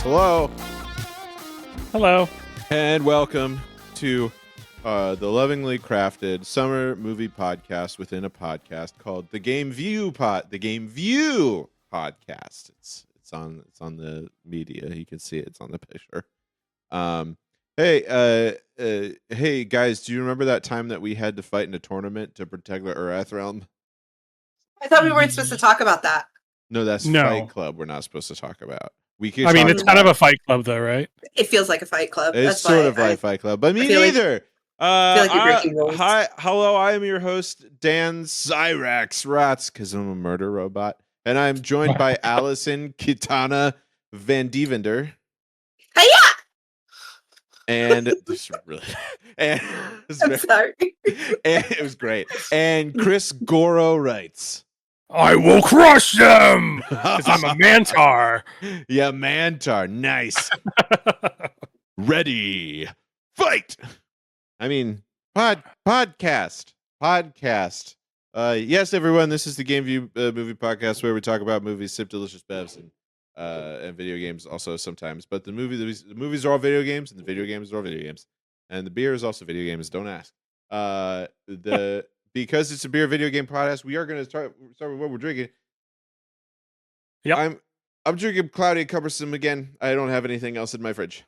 Hello. Hello. And welcome to the lovingly crafted summer movie podcast within a podcast called the GameView podcast. It's on the media. You can see it. It's on the picture. Hey guys, do you remember that time that we had to fight in a tournament to protect the Urath realm? I thought we weren't supposed to talk about that. No, that's Fight Club. We're not supposed to talk about. I mean, it's kind of a Fight Club, though, right? It feels like a Fight Club. It's That's sort of like Fight Club, but me neither. Like you're breaking rules. Hello, I am your host, Dan Cyrax Rats, because I'm a murder robot, and I'm joined by Allison Kitana Van Devender. Hiya! And this really, and I'm sorry. And it was great. And Chris Goro writes, I will crush them because I'm a Mantar. Yeah, Mantar. Nice. Ready. Fight. I mean, podcast. Yes, everyone, this is the GameView movie podcast where we talk about movies, sip delicious bevs, and video games also sometimes. But the movies are all video games, and the video games are all video games. And the beer is also video games. Don't ask. Because it's a beer video game podcast, we are going to start with what we're drinking. Yeah, I'm drinking Cloudy Cumbersome again. I don't have anything else in my fridge.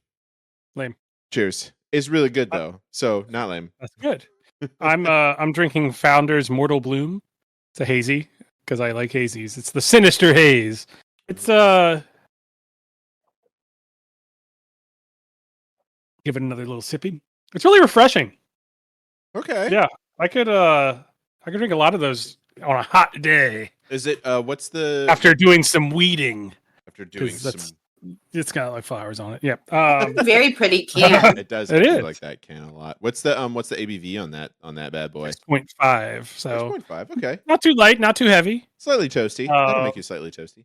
Lame. Cheers. It's really good though, so not lame. That's good. I'm drinking Founder's Mortal Bloom. It's a hazy because I like hazies. It's the Sinister Haze. It's give it another little sippy. It's really refreshing. Okay. Yeah. I could drink a lot of those on a hot day. Is it what's the after doing some weeding? After doing some, it's got like flowers on it. Yeah. Very pretty can. It does. It is. Like that can a lot. What's the ABV on that bad boy? 6.5. So 6.5. Okay. Not too light, not too heavy. Slightly toasty. That'll make you slightly toasty.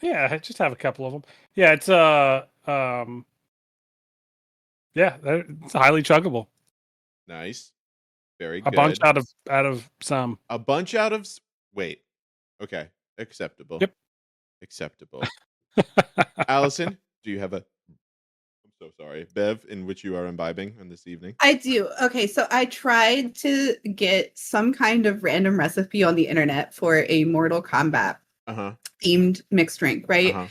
Yeah, I just have a couple of them. Yeah, it's it's highly chuggable. Nice. Very good. A bunch out of some. A bunch out of wait. Okay. Acceptable. Yep. Acceptable. Allison, do you have I'm so sorry, bev in which you are imbibing on this evening? I do. Okay, so I tried to get some kind of random recipe on the internet for a Mortal Kombat themed mixed drink, right?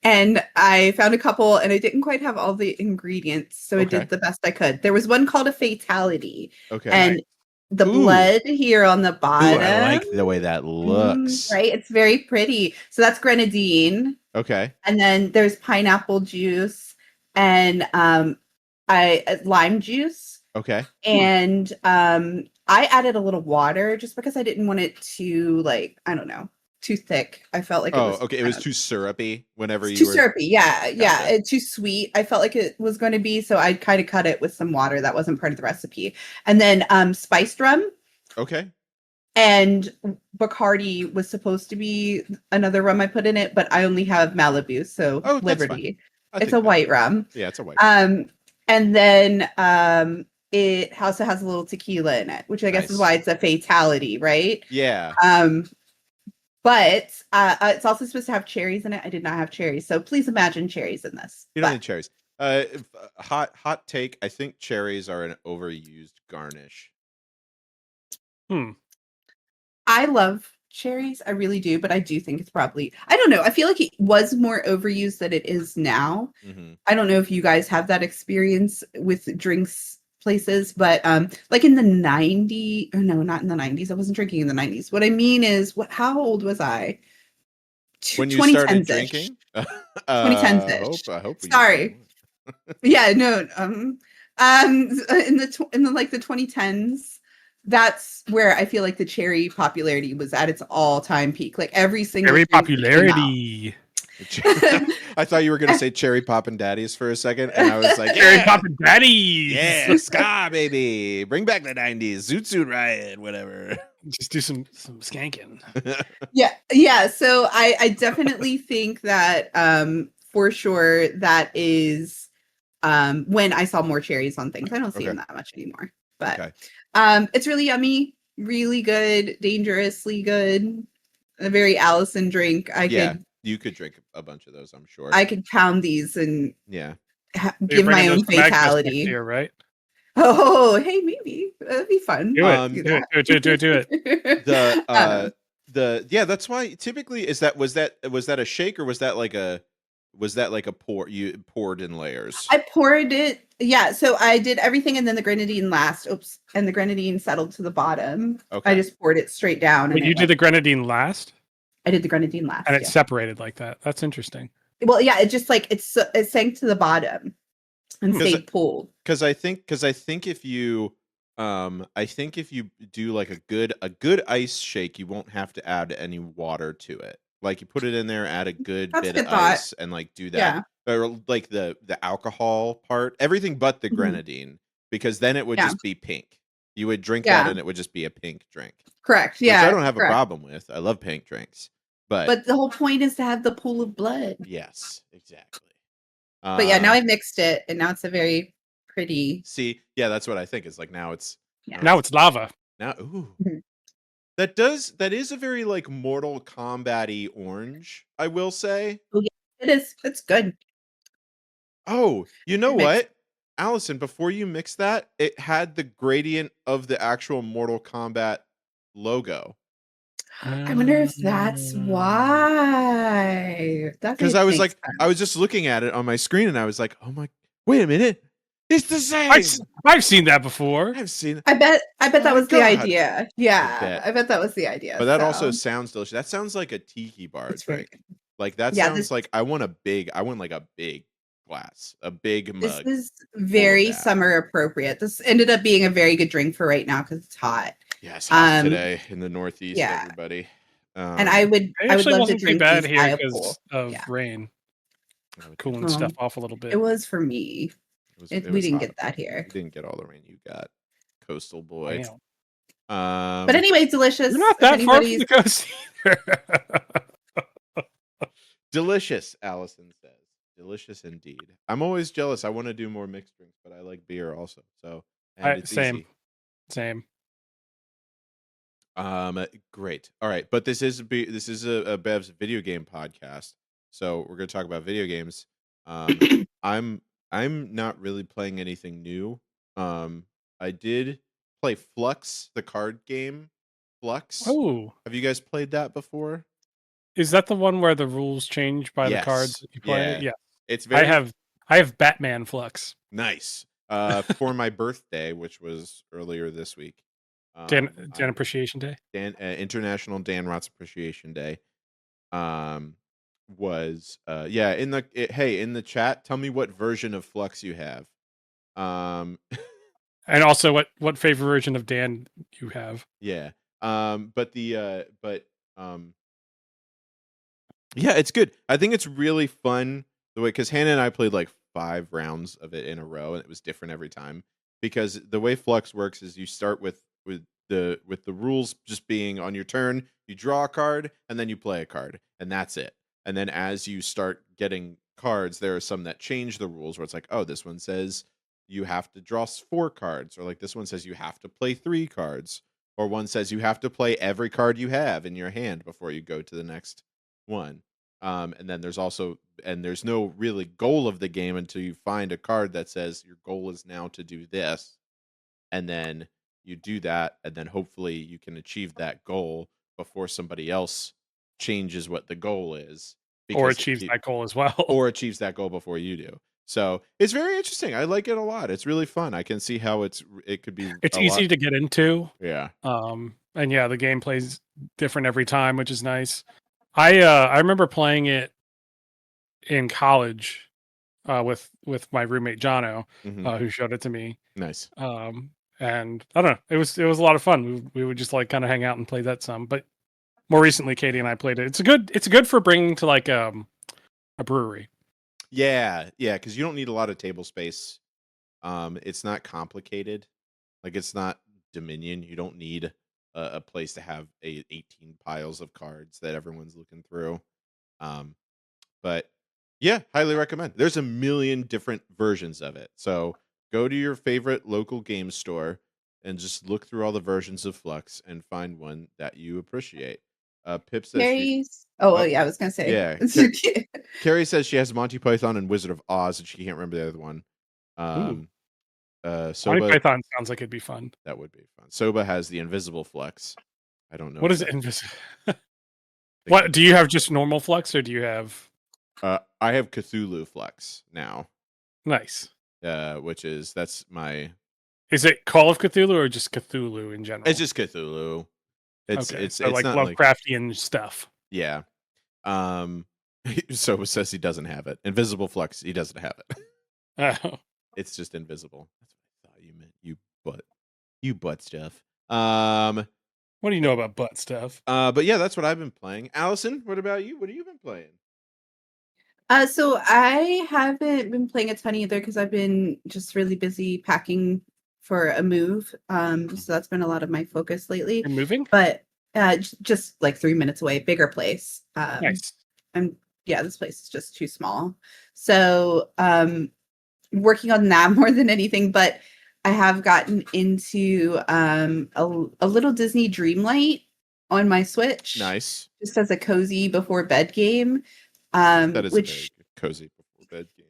And I found a couple, and I didn't quite have all the ingredients, so I did the best I could. There was one called a Fatality. Okay. And the blood here on the bottom. Ooh, I like the way that looks. Right? It's very pretty. So that's grenadine. Okay. And then there's pineapple juice and lime juice. Okay. And I added a little water just because I didn't want it to too thick. I felt like it was too syrupy whenever you too were syrupy. Yeah. Too sweet. I felt like it was going to be, so I kind of cut it with some water that wasn't part of the recipe. And then spiced rum. Okay. And Bacardi was supposed to be another rum I put in it, but I only have Malibu, so Liberty. It's a white rum. Yeah, it's a white rum. And then it also has a little tequila in it, which I guess is why it's a Fatality, right? Yeah. But it's also supposed to have cherries in it. I did not have cherries, so please imagine cherries in this. You don't need cherries. Hot take. I think cherries are an overused garnish. I love cherries. I really do, but I do think it's probably, I don't know. I feel like it was more overused than it is now. Mm-hmm. I don't know if you guys have that experience with drinks places, but like in the 90s, or no, not in the 90s. I wasn't drinking in the 90s. What I mean is, how old was I? When you started drinking? 2010s. I hope. Sorry. Yeah, no. In the 2010s, that's where I feel like the cherry popularity was at its all-time peak. Like every single cherry popularity. I thought you were going to say cherry poppin' daddies for a second, and I was like, cherry poppin' daddies. Yeah, ska baby, bring back the 90s, Zoot Suit Riot, whatever. Just do some skanking. Yeah. So I definitely think that for sure that is when I saw more cherries on things. I don't see them that much anymore, but it's really yummy, really good, dangerously good. A very Allison drink. I could You could drink a bunch of those, I'm sure. I could pound these and yeah, give my own fatality. Year, right? Oh, hey, maybe that'd be fun. Do it. Do it. That's why typically was that a shake, or was that like a pour, you poured in layers? I poured it. Yeah, so I did everything and then the grenadine last. Oops, and the grenadine settled to the bottom. Okay. I just poured it straight down. But you did the grenadine last? I did the grenadine last. And it separated like that. That's interesting. Well, yeah, it just like it sank to the bottom and stayed pulled. Because I think if you do like a good ice shake, you won't have to add any water to it. Like you put it in there, add a good bit of ice, and like do that. Yeah. Or like the alcohol part, everything but the grenadine, because then it would just be pink. You would drink that and it would just be a pink drink. Correct. Yeah. Which I don't have a problem with. I love pink drinks. But the whole point is to have the pool of blood. Yes, exactly. But yeah, now I've mixed it, and now it's a very pretty. See, yeah, that's what I think. Is like now it's now it's lava. Now, ooh, that is a very like Mortal Kombat-y orange, I will say. Oh, yeah, it is. It's good. Oh, you know what, Allison? Before you mix that, it had the gradient of the actual Mortal Kombat logo. I wonder if that's why. Because I was like, I was just looking at it on my screen, and I was like, oh my, wait a minute, it's the same. I've seen that before. I've seen it. I bet that was the idea. Yeah, I bet that was the idea. But that also sounds delicious. That sounds like a tiki bar drink. Like that sounds like I want like a big glass, a big mug. This is very summer appropriate. This ended up being a very good drink for right now because it's hot. Yes, hot today in the Northeast, everybody. And I would love to drink bad these here because of rain, cooling stuff off a little bit. It was for me. We didn't get that here. We didn't get all the rain you got, coastal boy. But anyway, delicious. You're not that far from the coast either. Delicious, Allison says. Delicious indeed. I'm always jealous. I want to do more mixed drinks, but I like beer also. So it's easy. Same. Great. All right, but this is a Bev's video game podcast, so we're gonna talk about video games. I'm not really playing anything new. I did play Flux, the card game. Flux. Oh, have you guys played that before? Is that the one where the rules change by the cards that you play? Yeah. It's very. I have Batman Flux. Nice. For my birthday, which was earlier this week. Dan Appreciation Day. International Dan Rotz Appreciation Day. Was in the chat, tell me what version of Flux you have. And also what favorite version of Dan you have. Yeah. Yeah, it's good. I think it's really fun the way, because Hannah and I played like 5 rounds of it in a row, and it was different every time. Because the way Flux works is you start with the rules just being on your turn, you draw a card and then you play a card, and that's it. And then as you start getting cards, there are some that change the rules where it's like, oh, this one says you have to draw 4 cards, or like this one says you have to play 3 cards, or one says you have to play every card you have in your hand before you go to the next one. And then there's no really goal of the game until you find a card that says your goal is now to do this, and then you do that, and then hopefully you can achieve that goal before somebody else changes what the goal is, or achieves that goal as well, or achieves that goal before you do. So it's very interesting. I like it a lot. It's really fun. I can see how it could be. It's easy to get into. Yeah. And yeah, the gameplay's different every time, which is nice. I remember playing it in college with my roommate Jono, who showed it to me. Nice. And I don't know, it was a lot of fun. We would just like kind of hang out and play that some. But more recently, Katie and I played it. It's good for bringing to like a brewery. Yeah, because you don't need a lot of table space. It's not complicated. Like, it's not Dominion. You don't need a place to have 18 piles of cards that everyone's looking through. But yeah, highly recommend. There's a million different versions of it. So go to your favorite local game store and just look through all the versions of Flux and find one that you appreciate. Pip says Carrie's. Oh, yeah, I was gonna say. Yeah. Carrie says she has Monty Python and Wizard of Oz, and she can't remember the other one. Monty Soba, Python sounds like it'd be fun. that would be fun. Soba has the invisible flex. I don't know. What is invisible? What do you have? Just normal flex, or do you have? I have Cthulhu flex now. Nice. That's my. Is it Call of Cthulhu or just Cthulhu in general? It's just Cthulhu. It's like not Lovecraftian stuff. Yeah. Soba says he doesn't have it. Invisible flex, he doesn't have it. Oh. It's just invisible. That's what I thought you meant. You butt stuff. What do you know about butt stuff? But yeah, that's what I've been playing. Allison, what about you? What have you been playing? So I haven't been playing a ton either because I've been just really busy packing for a move. So that's been a lot of my focus lately. You're moving? But just like 3 minutes away, bigger place. Nice. This place is just too small. So working on that more than anything, but I have gotten into a little Disney Dreamlight on my Switch. Nice. Just as a cozy before bed game. That is a very cozy before bed game.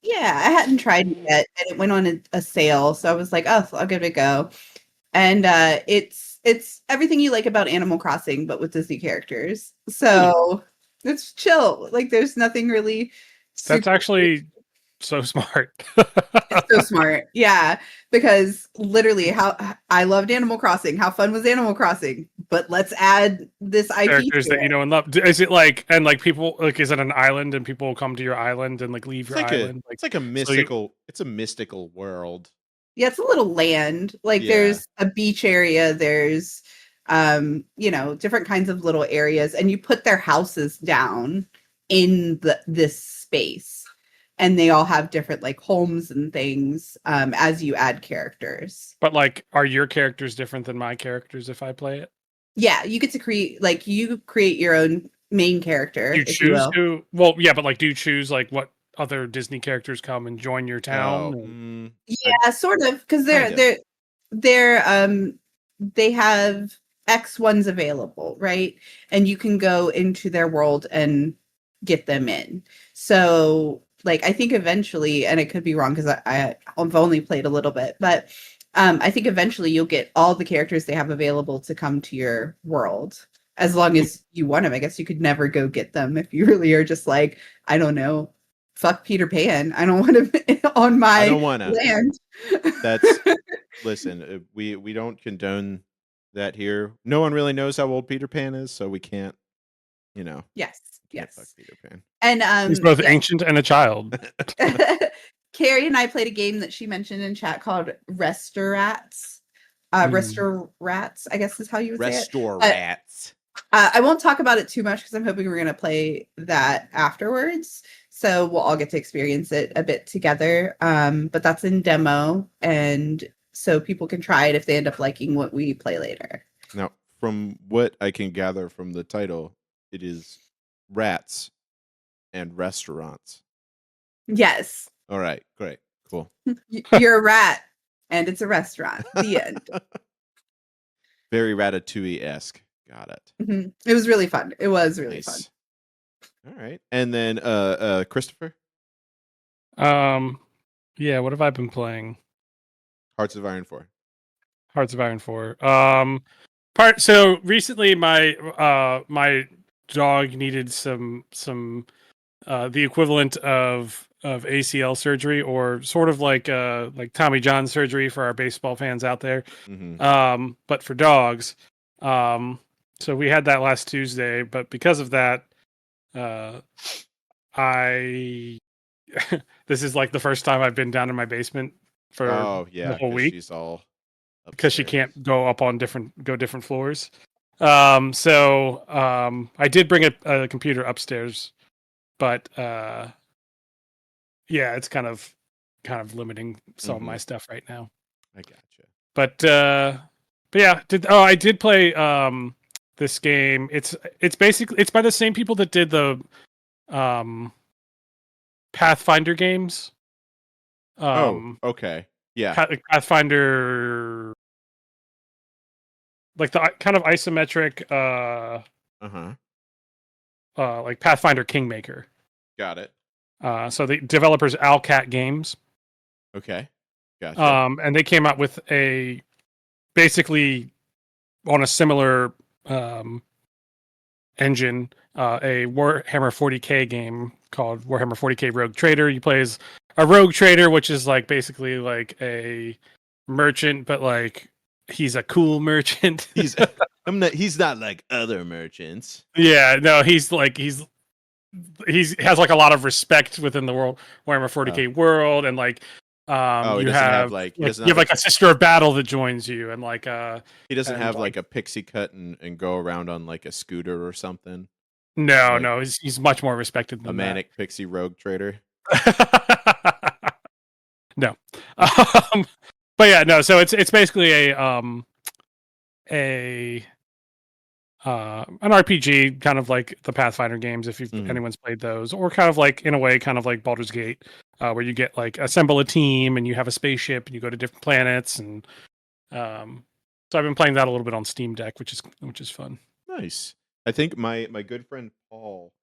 Yeah, I hadn't tried it yet, and it went on a sale, so I was like, "Oh, I'll give it a go." And it's everything you like about Animal Crossing, but with Disney characters. So it's chill. Like, there's nothing really. That's actually so smart. It's so smart. Yeah, because literally how I loved Animal Crossing. How fun was Animal Crossing? But let's add this IP characters that it. you know and love. Is it like, and like people, like, is it an island and people will come to your island and like leave your island? It's like a mystical, it's a mystical world. Yeah, it's a little land. Like there's a beach area, there's different kinds of little areas, and you put their houses down in this space. And they all have different like homes and things as you add characters. But like, are your characters different than my characters if I play it? Yeah, you get to create your own main character. You choose who? Well, yeah, but like, do you choose like what other Disney characters come and join your town? Yeah, sort of, because they have X ones available, right? And you can go into their world and get them in. So like, I think eventually, and I could be wrong because I've only played a little bit, but I think eventually you'll get all the characters they have available to come to your world, as long as you want them. I guess you could never go get them if you really are just like, I don't know, fuck Peter Pan. I don't want him on my land. Listen, we don't condone that here. No one really knows how old Peter Pan is, so we can't, Yes. Fuck Peter Pan. And he's both ancient and a child. Carrie and I played a game that she mentioned in chat called Restorats. Restorats, I guess is how you would say it. Restorats. I won't talk about it too much because I'm hoping we're going to play that afterwards. So we'll all get to experience it a bit together. But that's in demo. And so people can try it if they end up liking what we play later. Now, from what I can gather from the title, it is rats and restaurants. Yes. All right, great, cool. You're a rat and it's a restaurant. The end. Very Ratatouille-esque. Got it. Mm-hmm. It was really fun. It was really fun. All right. And then Christopher? Yeah, what have I been playing? Hearts of Iron 4. Hearts of Iron 4. So recently my dog needed some the equivalent of ACL surgery, or sort of like Tommy John surgery for our baseball fans out there. Mm-hmm. But for dogs. So we had that last Tuesday, but because of that, this is like the first time I've been down in my basement for the whole week. She's all because she can't go up on different floors. So I did bring a computer upstairs, but it's kind of limiting some of my stuff right now. I gotcha. But yeah, I did play this game. It's basically, it's by the same people that did the Pathfinder games. Okay. Yeah. Pathfinder, like the kind of isometric like Pathfinder Kingmaker. Got it. So the developers Owlcat Games. Okay. Gotcha. And they came out with basically on a similar engine, a Warhammer 40k game called Warhammer 40k Rogue Trader. You play as a rogue trader, which is like basically like a merchant, but like he's a cool merchant. He's not like other merchants. Yeah, no, he has like a lot of respect within the world Warhammer 40k world, and like you have like a sister of battle that joins you, and like he doesn't have like a pixie cut and go around on like a scooter or something. No, he's much more respected than a manic pixie rogue trader. No, but yeah, no. So it's basically an RPG, kind of like the Pathfinder games, if anyone's played those, or kind of like in a way, kind of like Baldur's Gate, where you get like assemble a team and you have a spaceship and you go to different planets, and so I've been playing that a little bit on Steam Deck, which is fun. Nice. I think my good friend Paul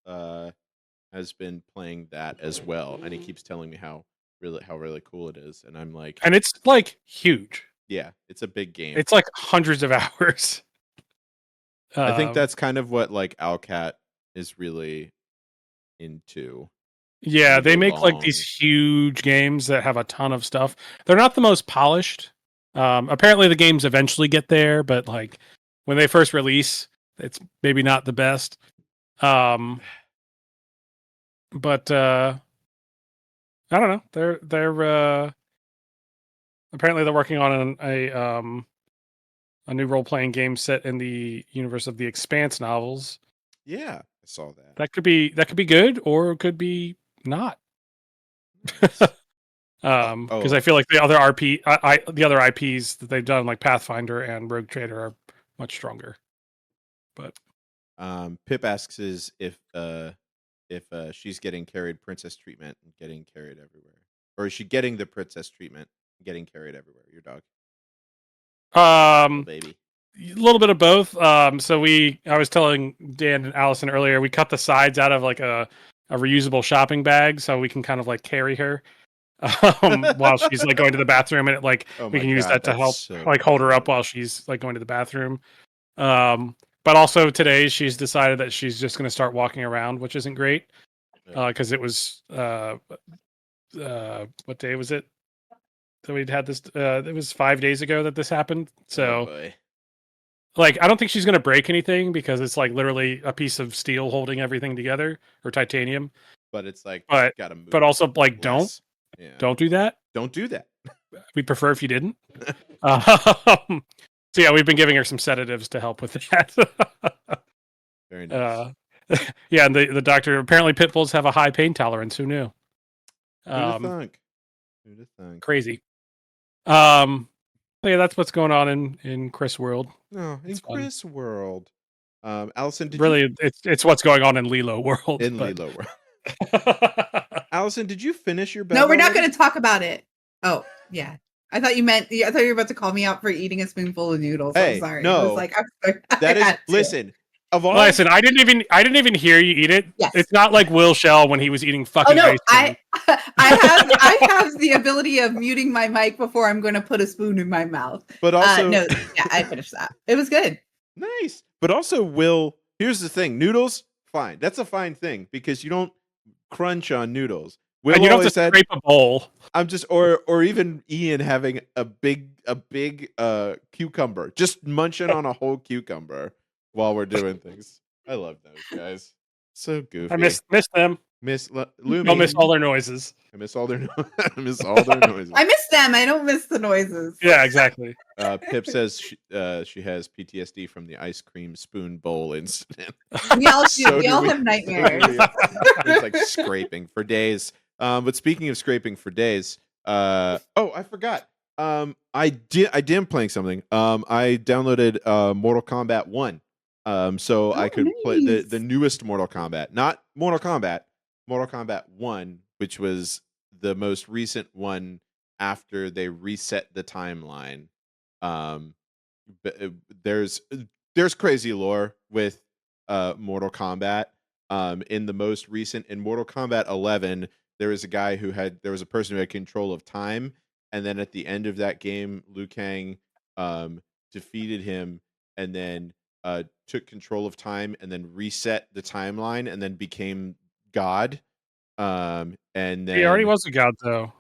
has been playing that as well, and he keeps telling me how really cool it is, and I'm like, and it's like huge. Yeah, it's a big game. It's like hundreds of hours. I think that's kind of what like Owlcat is really into. Yeah, really they make like these huge games that have a ton of stuff. They're not the most polished. Apparently the games eventually get there, but like when they first release, it's maybe not the best. But I don't know. They're apparently they're working on a new role-playing game set in the universe of the Expanse novels. Yeah, I saw that. That could be good, or it could be not. Because I feel like the other the other IPs that they've done, like Pathfinder and Rogue Trader, are much stronger. But Pip asks if she's getting carried princess treatment and getting carried everywhere, or is she getting the princess treatment and getting carried everywhere? Your dog. Baby. A little bit of both. So I was telling Dan and Allison earlier, we cut the sides out of like a reusable shopping bag, so we can kind of like carry her while she's like going to the bathroom, and it like we can use that to help like hold her up while she's like going to the bathroom. But also today she's decided that she's just going to start walking around, which isn't great because it was what day was it? So we'd had this. It was 5 days ago that this happened. So, like, I don't think she's gonna break anything because it's like literally a piece of steel holding everything together, or titanium. But it's like, gotta move. But also, like, don't do that. Don't do that. We'd prefer if you didn't. So yeah, we've been giving her some sedatives to help with that. Very nice. Yeah, and the doctor, apparently pit bulls have a high pain tolerance. Who knew? Who'd think? Crazy. Yeah, that's what's going on in Chris World. No, in Chris World. Allison, it's what's going on in Lilo World. Lilo World. Allison, did you finish your bed? No, we're not going to talk about it. Oh, yeah. I thought you were about to call me out for eating a spoonful of noodles. Hey, I'm sorry. No, I was like, I'm sorry. That is listen. Listen, I didn't even hear you eat it. Yes. It's not like Will Shell when he was eating fucking ice cream. I have the ability of muting my mic before I'm going to put a spoon in my mouth. But also, no, yeah, I finished that. It was good. Nice. But also, Will, here's the thing: noodles, fine. That's a fine thing because you don't crunch on noodles. Will and you don't have to scrape a bowl. I'm just, or even Ian having a big cucumber, just munching on a whole cucumber while we're doing things. I love those guys. So goofy. I miss them. Miss Lumi. I miss all their noises. I miss all their noises. I miss them. I don't miss the noises. Yeah, exactly. Pip says she has PTSD from the ice cream spoon bowl incident. We all do. We all have nightmares. It's like scraping for days. But speaking of scraping for days, I forgot. I did playing something. I downloaded Mortal Kombat 1. So I could play the newest Mortal Kombat, not Mortal Kombat 1, which was the most recent one after they reset the timeline. But there's crazy lore with Mortal Kombat. In the most recent, in Mortal Kombat 11, there was a person who had control of time, and then at the end of that game, Liu Kang defeated him, and then took control of time, and then reset the timeline, and then became God. And then He already was a god, though.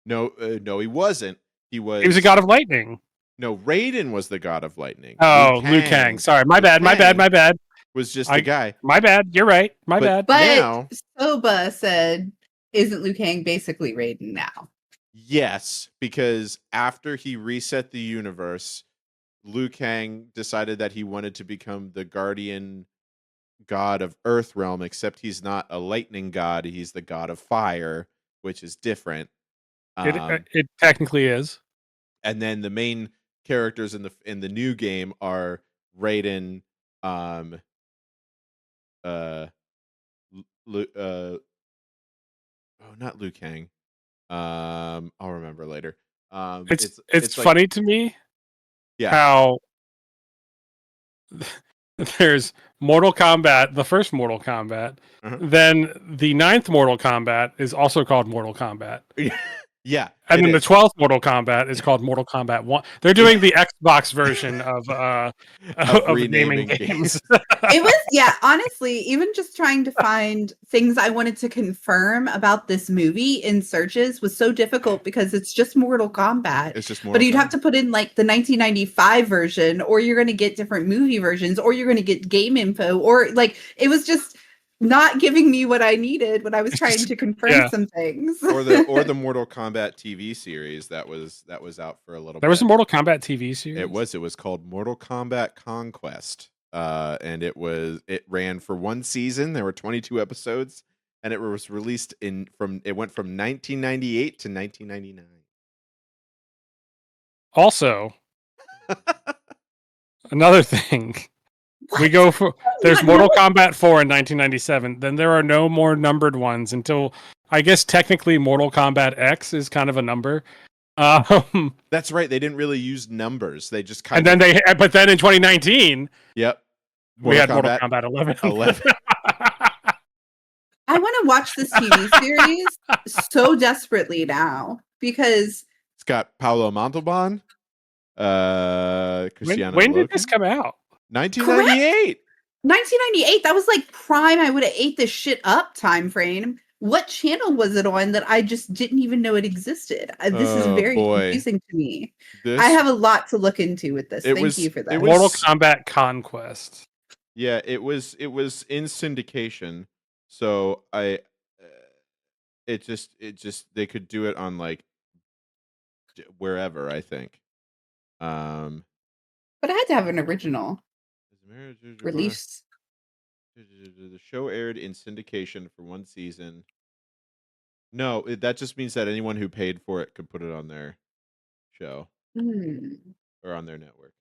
no, he wasn't. He He was a god of lightning. No, Raiden was the god of lightning. Oh, Liu Kang. Sorry, my bad. Was just the guy. My bad. You're right. My bad. But now, Soba said, "Isn't Liu Kang basically Raiden now?" Yes, because after he reset the universe, Liu Kang decided that he wanted to become the guardian god of Earthrealm, except he's not a lightning god; he's the god of fire, which is different. It technically is. And then the main characters in the new game are Raiden, oh, not Liu Kang. I'll remember later. It's funny to me, how there's Mortal Kombat, the first Mortal Kombat, then the 9th Mortal Kombat is also called Mortal Kombat. Yeah. And then the 12th Mortal Kombat is called Mortal Kombat 1. They're doing the Xbox version of renaming games. It was, honestly, even just trying to find things I wanted to confirm about this movie in searches was so difficult because it's just Mortal Kombat. It's just Mortal But you'd have to put in like the 1995 version, or you're going to get different movie versions, or you're going to get game info, or like it was just not giving me what I needed when I was trying to confirm some things. or the Mortal Kombat TV series that was out for a little bit. There was a Mortal Kombat TV series? It was called Mortal Kombat Conquest. And it ran for one season. There were 22 episodes, and it was released it went from 1998 to 1999. Also, another thing. There's Mortal Kombat 4 in 1997. Then there are no more numbered ones until, I guess, technically Mortal Kombat X is kind of a number. That's right. They didn't really use numbers. They just but then in 2019, yep, we had Mortal Kombat 11. I want to watch this TV series so desperately now because it's got Paulo Montalban, Cristiano. When did this come out? 1998. 1998. That was like prime. I would have ate this shit up time frame. What channel was it on that I just didn't even know it existed? This is very confusing to me. I have a lot to look into with this. Thank you for that. Mortal Kombat Conquest. Yeah, it was in syndication. So it just they could do it on like wherever, I think. But I had to have an original release. The show aired in syndication for one season. No, that just means that anyone who paid for it could put it on their show or on their network.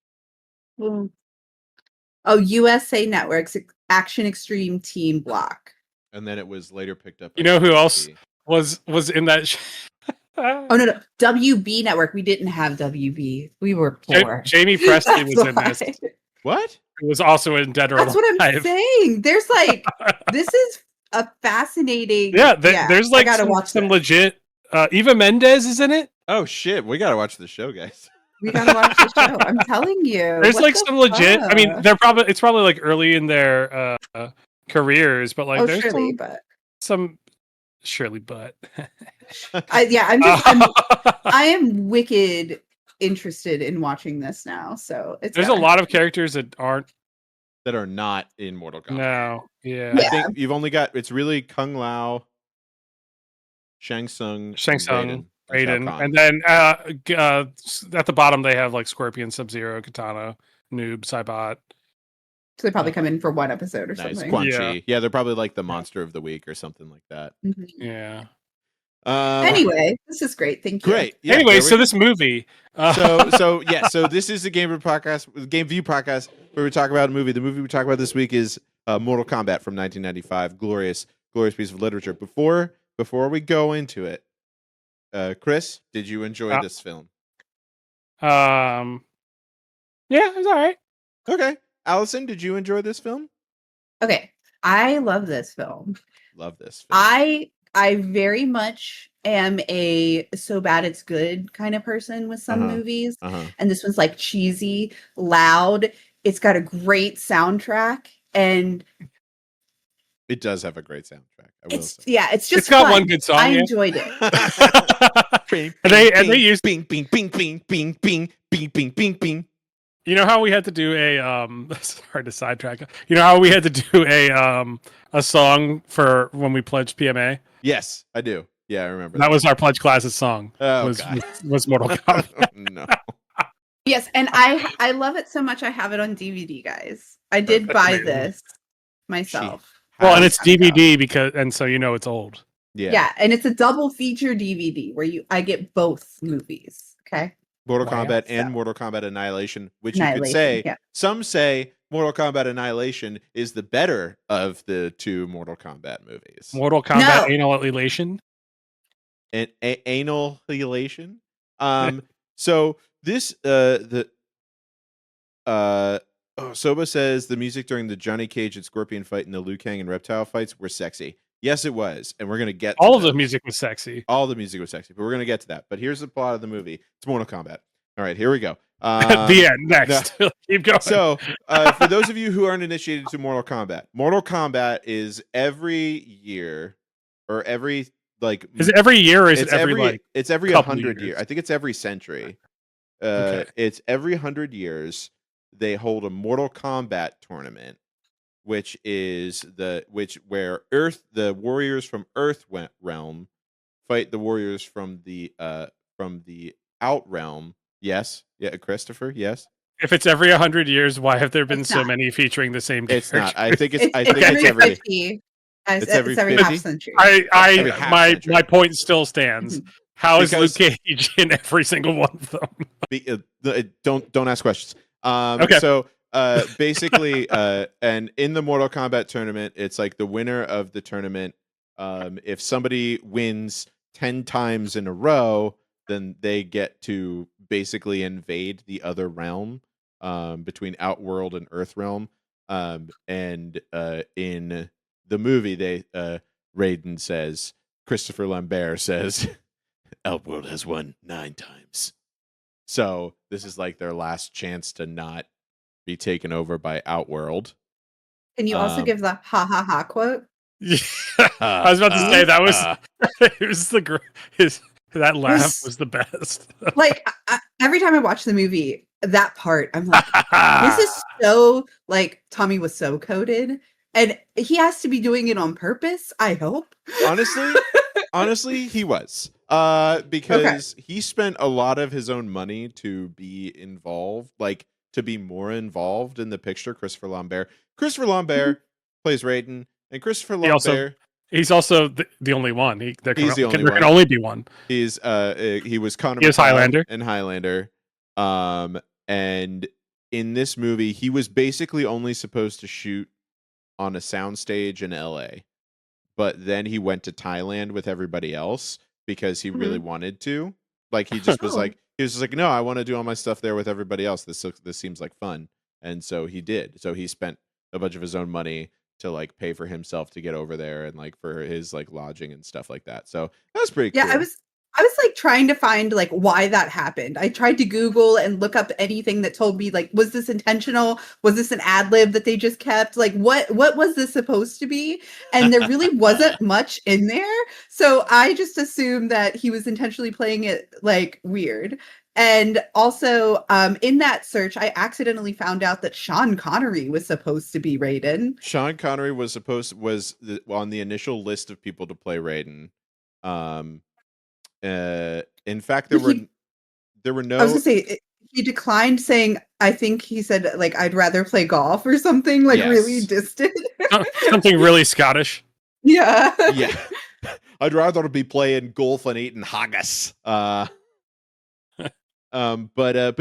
Oh, USA Network's Action Extreme Team Block. And then it was later picked up. You know who else was in that? Oh no, WB Network. We didn't have WB. We were poor. Jamie Presley was in this. What? It was also in Dead or Alive. That's what I'm saying. There's like, this is a fascinating. There's like some legit. Eva Mendes is in it. Oh shit, we gotta watch the show, guys. We gotta watch the show. I'm telling you. There's like some legit. I mean, it's probably like early in their careers, but like there's some Shirley Butt. I am wicked interested in watching this now. So there's a lot of characters that are not in Mortal Kombat. No, yeah. I think you've only got it's really Kung Lao, Shang Tsung, Raiden, and then at the bottom they have like Scorpion, Sub-Zero, Katana, Noob, Saibot. So they probably come in for one episode or something. Quan Chi. Yeah, they're probably like the monster of the week or something like that. Mm-hmm. Yeah. Anyway, this is great. Thank you. Great. Yeah, anyway, so this movie. So this is the GameView podcast where we talk about a movie. The movie we talk about this week is Mortal Kombat from 1995. Glorious piece of literature. Before we go into it, Chris, did you enjoy this film? Yeah, it was all right. Okay. Allison, did you enjoy this film? Okay, I love this film. Love this film. I very much am a so bad it's good kind of person with some movies. And this one's like cheesy, loud. It's got a great soundtrack, and it does have a great soundtrack. it's just got fun. one good song. I enjoyed it. They used bing bing bing bing bing bing bing bing bing bing. You know how we had to do a it's hard to sidetrack. You know how we had to do a song for when we pledged PMA? Yes, I do. Yeah, I remember. That was our pledge classes song. Oh, was Mortal Kombat. No. Yes, and I love it so much I have it on DVD, guys. I did buy this myself. Well, and it's DVD and so it's old. Yeah, and it's a double feature DVD where I get both movies. Okay. Mortal Kombat and Mortal Kombat Annihilation, which you could say, some say Mortal Kombat Annihilation is the better of the two Mortal Kombat movies. Mortal Kombat Annihilation? Annihilation? So this, Soba says the music during the Johnny Cage and Scorpion fight and the Liu Kang and Reptile fights were sexy. Yes, it was. And we're going to get to all of the music was sexy. All the music was sexy, but we're going to get to that. But here's the plot of the movie. It's Mortal Kombat. All right, here we go. The end. Next. Keep going. So, for those of you who aren't initiated to Mortal Kombat is every year or every is it every year or is it every it's every 100 years. I think it's every century. It's every 100 years they hold a Mortal Kombat tournament, which is where the warriors from Earth realm fight the warriors from the out realm. Yes, yeah, Christopher. Yes. If it's every 100 years, why have there been so many featuring the same character? It's not. I think it's every 50. It's every half century. My point still stands. How is Luke Cage in every single one of them? Don't ask questions. Okay. So basically, and in the Mortal Kombat tournament, it's like the winner of the tournament. If somebody wins 10 times in a row, then they get to basically invade the other realm between Outworld and Earthrealm. And in the movie, Raiden says, Christopher Lambert says, Outworld has won 9 times. So this is like their last chance to not be taken over by Outworld. Can you also give the ha ha ha quote? Yeah, I was about to say that was that laugh was the best. Like every time I watch the movie, that part I'm like, this is so like Tommy was so coded, and he has to be doing it on purpose. I hope. Honestly, he was. Because he spent a lot of his own money to be involved, to be more involved in the picture. Christopher Lambert plays Raiden, and Christopher Lambert. He's also the only one. There can only be one. He was Connor. He was Highlander. And Highlander. And in this movie, he was basically only supposed to shoot on a soundstage in LA, but then he went to Thailand with everybody else because he really wanted to. He just was no, I want to do all my stuff there with everybody else. This seems like fun. And so he did. So he spent a bunch of his own money to pay for himself to get over there and for his lodging and stuff like that. So that was pretty cool. I was trying to find why that happened. I tried to Google and look up anything that told me was this intentional? Was this an ad lib that they just kept? What was this supposed to be? And there really wasn't much in there. So I just assumed that he was intentionally playing it weird. And also in that search, I accidentally found out that Sean Connery was supposed to be Raiden. Sean Connery was on the initial list of people to play Raiden. In fact, there were no. I was gonna say he declined, saying I think he said I'd rather play golf or something really distant. Something really Scottish. Yeah. Yeah. I'd rather be playing golf and eating haggis. But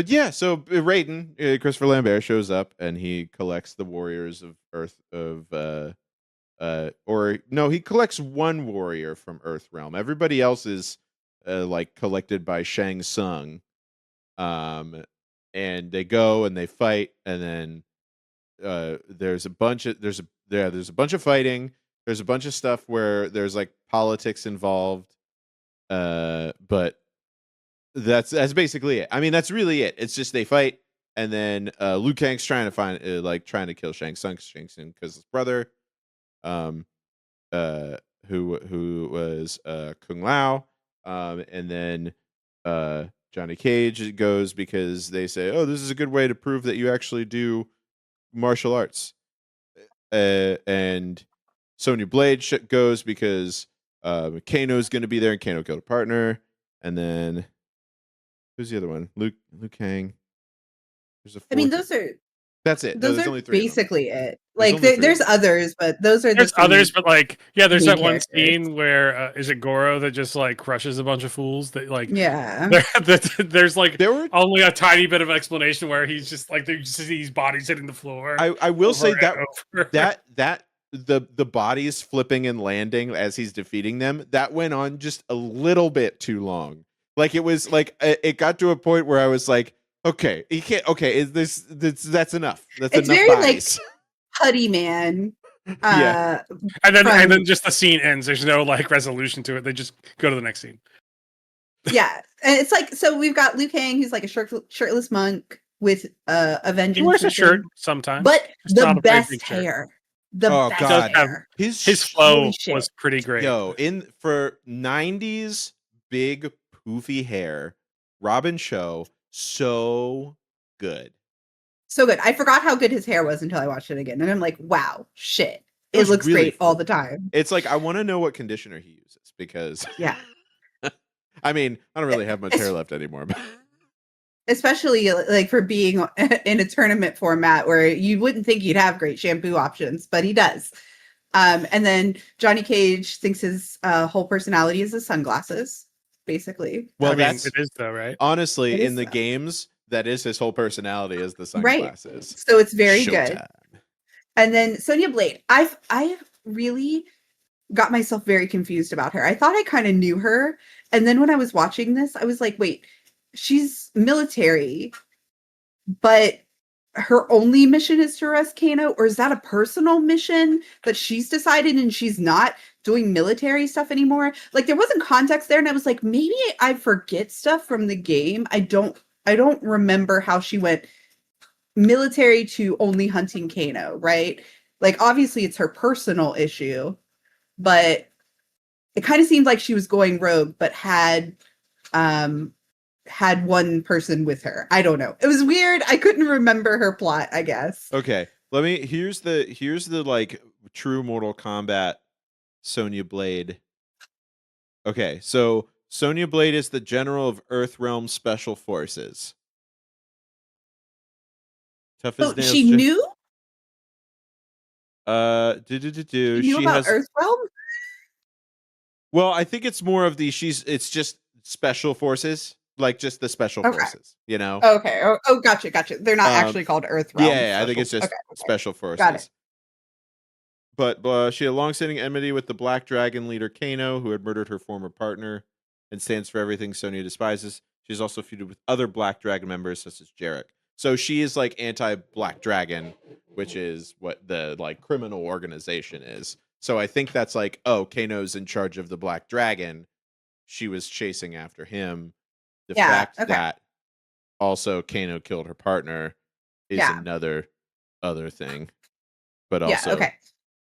yeah, so Raiden, Christopher Lambert shows up and he collects the warriors of Earth he collects one warrior from Earth Realm. Everybody else is collected by Shang Tsung. And they go and they fight, and then there's there's a bunch of fighting. There's a bunch of stuff where there's like politics involved. But that's basically it. I mean, that's really it. It's just they fight, and then Liu Kang's trying to kill Shang Tsung because his brother, um, who was Kung Lao, and then Johnny Cage goes because they say, oh, this is a good way to prove that you actually do martial arts, and Sonya Blade goes because Kano's going to be there, and Kano killed a partner, and then who's the other one? Liu Kang. There's a fourth. I mean, those are that's it. Those there's are only three. Basically it. There's Like there's others, but those are there's others. But like, yeah, there's that one characters. scene where is it Goro that just like crushes a bunch of fools? That like, yeah. There's like only a tiny bit of explanation where he's just like there's just these bodies hitting the floor. I will say that the bodies flipping and landing as he's defeating them, that went on just a little bit too long. Like it was like it got to a point where I was like, okay, he can't. Okay, is that's enough? That's it's enough very bodies. Like Putty Man. Yeah, and then just the scene ends. There's no like resolution to it. They just go to the next scene. Yeah, and it's like so we've got Liu Kang, who's like a shirtless monk with a vengeance. He wears a shirt sometimes, but the best hair. The best hair. His flow was pretty great. Yo, for 90s big poofy hair, Robin Show, so good. So good. I forgot how good his hair was until I watched it again. And I'm like, wow, shit. It looks really great all the time. It's like, I want to know what conditioner he uses because... Yeah. I mean, I don't really have much hair left anymore. But... Especially like for being in a tournament format where you wouldn't think he'd have great shampoo options, but he does. And then Johnny Cage thinks his whole personality is his sunglasses, basically. Well, it is though, right? Honestly, in the games, that is his whole personality is the sunglasses. Right. So it's very good. And then Sonya Blade, I really got myself very confused about her. I thought I kind of knew her. And then when I was watching this, I was like, wait, she's military, but her only mission is to arrest Kano, or is that a personal mission that she's decided and she's not doing military stuff anymore? Like there wasn't context there. And I was like, maybe I forget stuff from the game. I don't remember how she went military to only hunting Kano, right? Like obviously it's her personal issue, but it kind of seemed like she was going rogue, but had one person with her. I don't know. It was weird. I couldn't remember her plot, I guess. Okay. Here's the like true Mortal Kombat Sonya Blade. Okay, so Sonya Blade is the general of Earthrealm Special Forces. Tough as nails. She knew? She knew about Earthrealm? Well, I think it's more of it's just special forces, like just the special forces, you know? Okay. Oh, gotcha. They're not actually called Earthrealm. Yeah, I think it's just special forces. Got it. But she had a long-standing enmity with the Black Dragon leader Kano, who had murdered her former partner, and stands for everything Sonya despises. She's also feuded with other Black Dragon members, such as Jarek. So she is like anti-Black Dragon, which is what the like criminal organization is. So I think that's like, oh, Kano's in charge of the Black Dragon. She was chasing after him. The fact that also Kano killed her partner is another other thing. But also,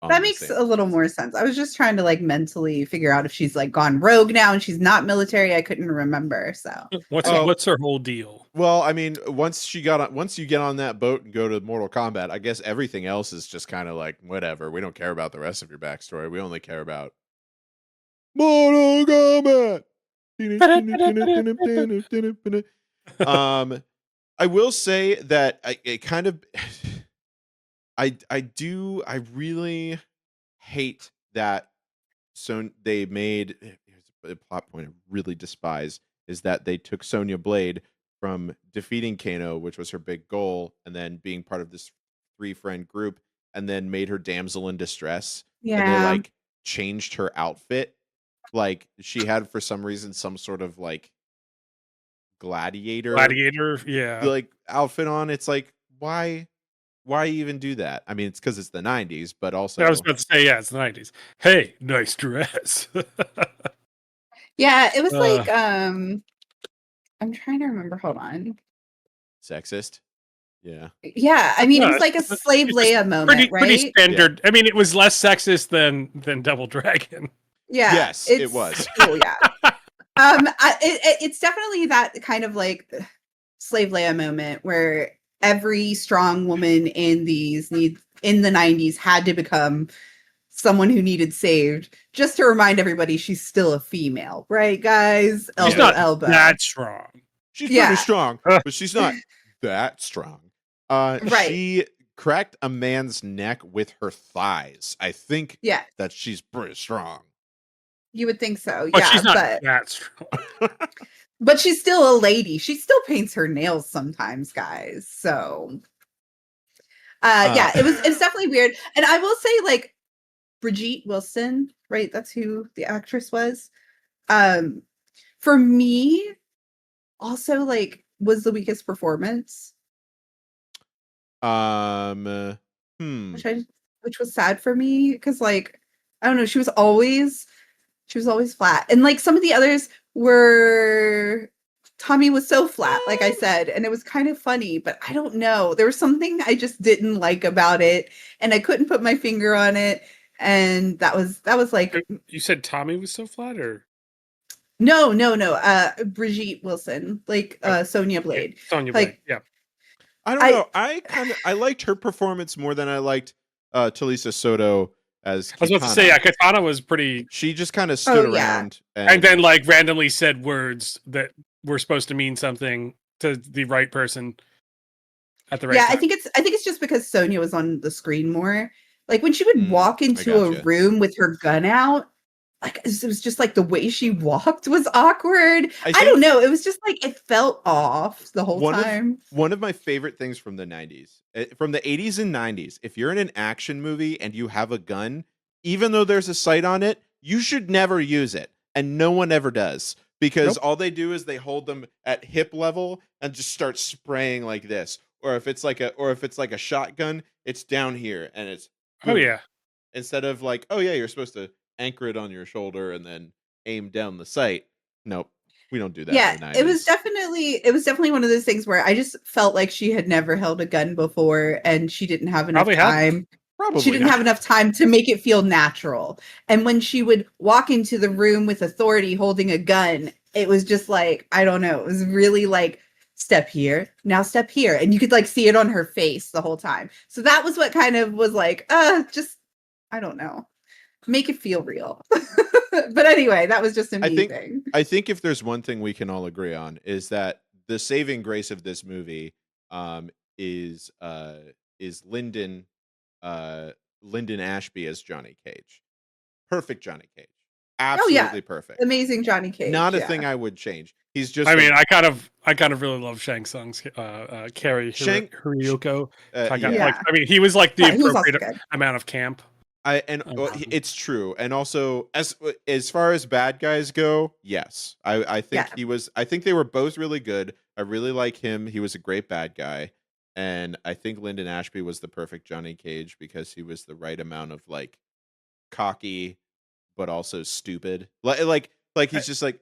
that makes a little more sense. I was just trying to like mentally figure out if she's like gone rogue now and she's not military. I couldn't remember. So what's her whole deal? Well, I mean, once you get on that boat and go to Mortal Kombat, I guess everything else is just kind of like whatever. We don't care about the rest of your backstory. We only care about Mortal Kombat. I will say that I really hate that. So they made, here's a plot point I really despise, is that they took Sonya Blade from defeating Kano, which was her big goal, and then being part of this 3-friend group, and then made her damsel in distress. Yeah. And they like changed her outfit. Like she had for some reason some sort of like gladiator yeah, like outfit on. It's like, why why even do that? I mean, it's because it's the 90s, but also I was about to say, yeah, it's the 90s. Hey, nice dress. Yeah, it was like I'm trying to remember. Hold on. sexist. Yeah. Yeah, I mean, it No, was like a slave it's just Leia moment, pretty right? standard. I mean, it was less sexist than Double Dragon. Yeah, Yes, it was. Oh yeah. It's definitely that kind of like slave Leia moment where every strong woman in the 90s had to become someone who needed saved, just to remind everybody she's still a female, right, guys? She's Elbow, not elbow. that strong. She's Yeah. pretty strong, but she's not that strong. Right. She cracked a man's neck with her thighs. I think Yeah, that she's pretty strong. you would think so. But Yeah, she's not that strong. but she's still a lady. She still paints her nails sometimes, guys. So yeah, it was definitely weird. And I will say, like, Brigitte Wilson, right? That's who the actress was. For me, also like was the weakest performance. Which was sad for me because, like, I don't know, she was always flat, and like some of the others were. Tommy was so flat, like I said, and it was kind of funny, but I don't know. There was something I just didn't like about it, and I couldn't put my finger on it. And that was like, You said Tommy was so flat, or no. Brigitte Wilson, like Sonya Blade. Sonya Blade, like, yeah. I don't know. I liked her performance more than I liked Talisa Soto as Kitana. I was about to say, yeah, Kitana was pretty. She just kind of stood around and then like randomly said words that were supposed to mean something to the right person at the right time. I think it's just because Sonya was on the screen more. Like when she would walk into a room with her gun out, like it was just like the way she walked was awkward. I don't know. It was just like it felt off the whole time. One of my favorite things from the 90s, from the 80s and 90s, if you're in an action movie and you have a gun, even though there's a sight on it, you should never use it. And no one ever does. Because all they do is they hold them at hip level and just start spraying like this. Or if it's like a shotgun, it's down here and it's boom. Oh yeah. Instead of like, oh yeah, you're supposed to anchor it on your shoulder and then aim down the sight. Nope. We don't do that. Yeah, it was definitely one of those things where I just felt like she had never held a gun before and she didn't have enough time. She didn't have enough time to make it feel natural. And when she would walk into the room with authority holding a gun, it was just like, I don't know, it was really like, step here, now step here. And you could like see it on her face the whole time. So that was what kind of was like, just, I don't know, make it feel real. But anyway, that was just a me thing. I think if there's one thing we can all agree on is that the saving grace of this movie is Lyndon Ashby as Johnny Cage. Perfect Johnny Cage. Absolutely perfect. Amazing Johnny Cage. Not a thing I would change. He's just. I mean, I kind of really love Shang Tsung's Carrie Hiroyuko. I mean, he was like the appropriate amount of camp. It's true, and also as far as bad guys go, yes, I think he was. I think they were both really good. I really like him. He was a great bad guy, and I think Lyndon Ashby was the perfect Johnny Cage because he was the right amount of like cocky, but also stupid. Like he's just like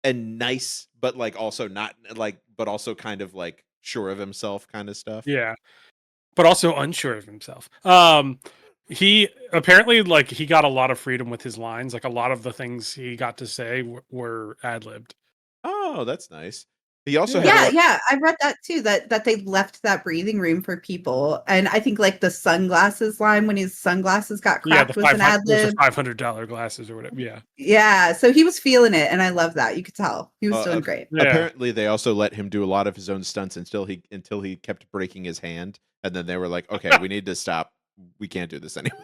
and nice, but like also not like, but also kind of like sure of himself kind of stuff. Yeah, but also unsure of himself. He apparently like he got a lot of freedom with his lines. Like a lot of the things he got to say were ad-libbed. Oh, that's nice. He also I read that too, that they left that breathing room for people. And I think like the sunglasses line when his sunglasses got cracked was an ad-lib. $500 glasses or whatever. Yeah, so he was feeling it, and I love that. You could tell he was doing great. Apparently they also let him do a lot of his own stunts until he kept breaking his hand, and then they were like, okay, we need to stop. We can't do this anymore.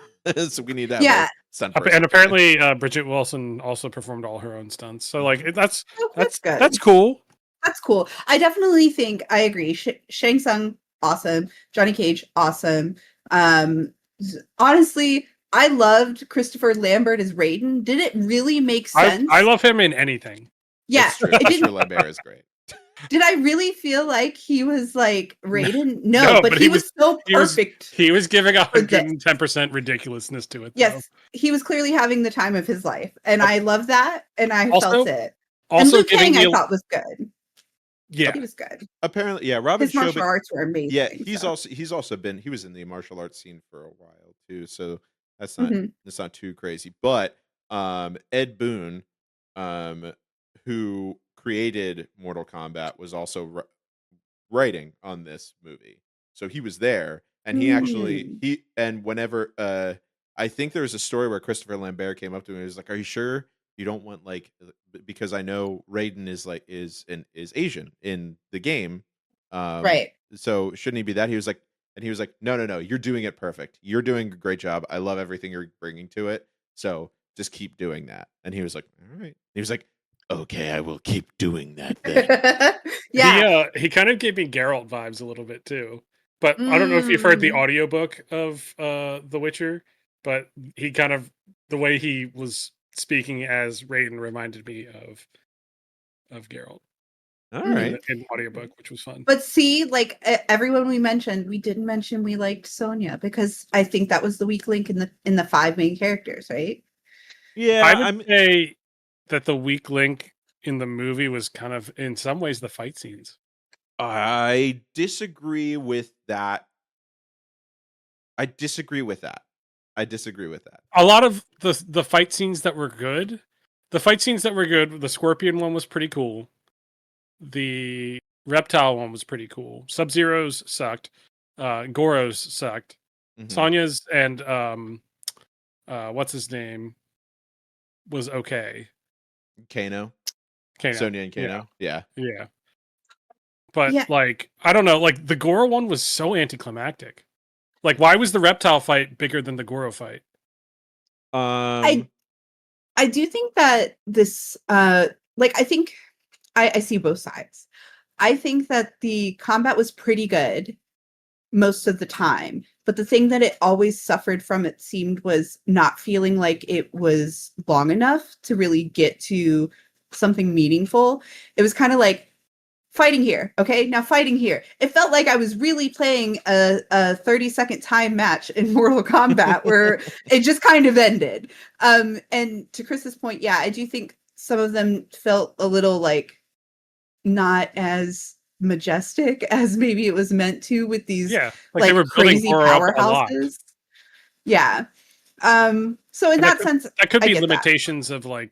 So we need to have stunt person. And apparently Brigitte Wilson also performed all her own stunts. So like that's good. That's cool. That's cool. I definitely think I agree. Shang Tsung, awesome. Johnny Cage, awesome. Honestly, I loved Christopher Lambert as Raiden. Did it really make sense? I love him in anything. Yeah, Christopher Lambert is great. Did I really feel like he was like Raiden? No, but he was so perfect. He was giving 110% ridiculousness to it. Yes, he was clearly having the time of his life, and I love that, and I felt it. Also, and Liu Kang I thought was good. Yeah, he was good. Apparently, yeah. Robin his martial arts were amazing. Yeah, he was in the martial arts scene for a while too, so that's not that's not too crazy. But Ed Boon, who created Mortal Kombat, was also writing on this movie, so he was there, and whenever I think there was a story where Christopher Lambert came up to him and he was like, "Are you sure you don't want like because I know Raiden is Asian in the game, right? So shouldn't he be that?" He was like, no, you're doing it perfect. You're doing a great job. I love everything you're bringing to it. So just keep doing that. And he was like, all right. He was like, okay, I will keep doing that then. Yeah. He kind of gave me Geralt vibes a little bit too. But I don't know if you've heard the audiobook of The Witcher, but he kind of the way he was speaking as Raiden reminded me of Geralt. All right. In the audiobook, which was fun. But see, like everyone we mentioned, we didn't mention we liked Sonya because I think that was the weak link in the 5 main characters, right? Yeah, I would say that the weak link in the movie was kind of in some ways the fight scenes. I disagree with that. A lot of the fight scenes that were good. The Scorpion one was pretty cool. The Reptile one was pretty cool. Sub-Zero's sucked. Goro's sucked. Sonya's and what's his name was okay. Kano. Sonya and Kano. Yeah. But like I don't know, like the Goro one was so anticlimactic. Like why was the Reptile fight bigger than the Goro fight? I do think that this like I think I see both sides. I think that the combat was pretty good most of the time, but the thing that it always suffered from, it seemed, was not feeling like it was long enough to really get to something meaningful. It was kind of like fighting here, okay? Now fighting here. It felt like I was really playing a 30-second time match in Mortal Kombat where it just kind of ended. And to Chris's point, yeah, I do think some of them felt a little like not as majestic as maybe it was meant to with these like crazy powerhouses. Yeah. So in that sense, that could be limitations of like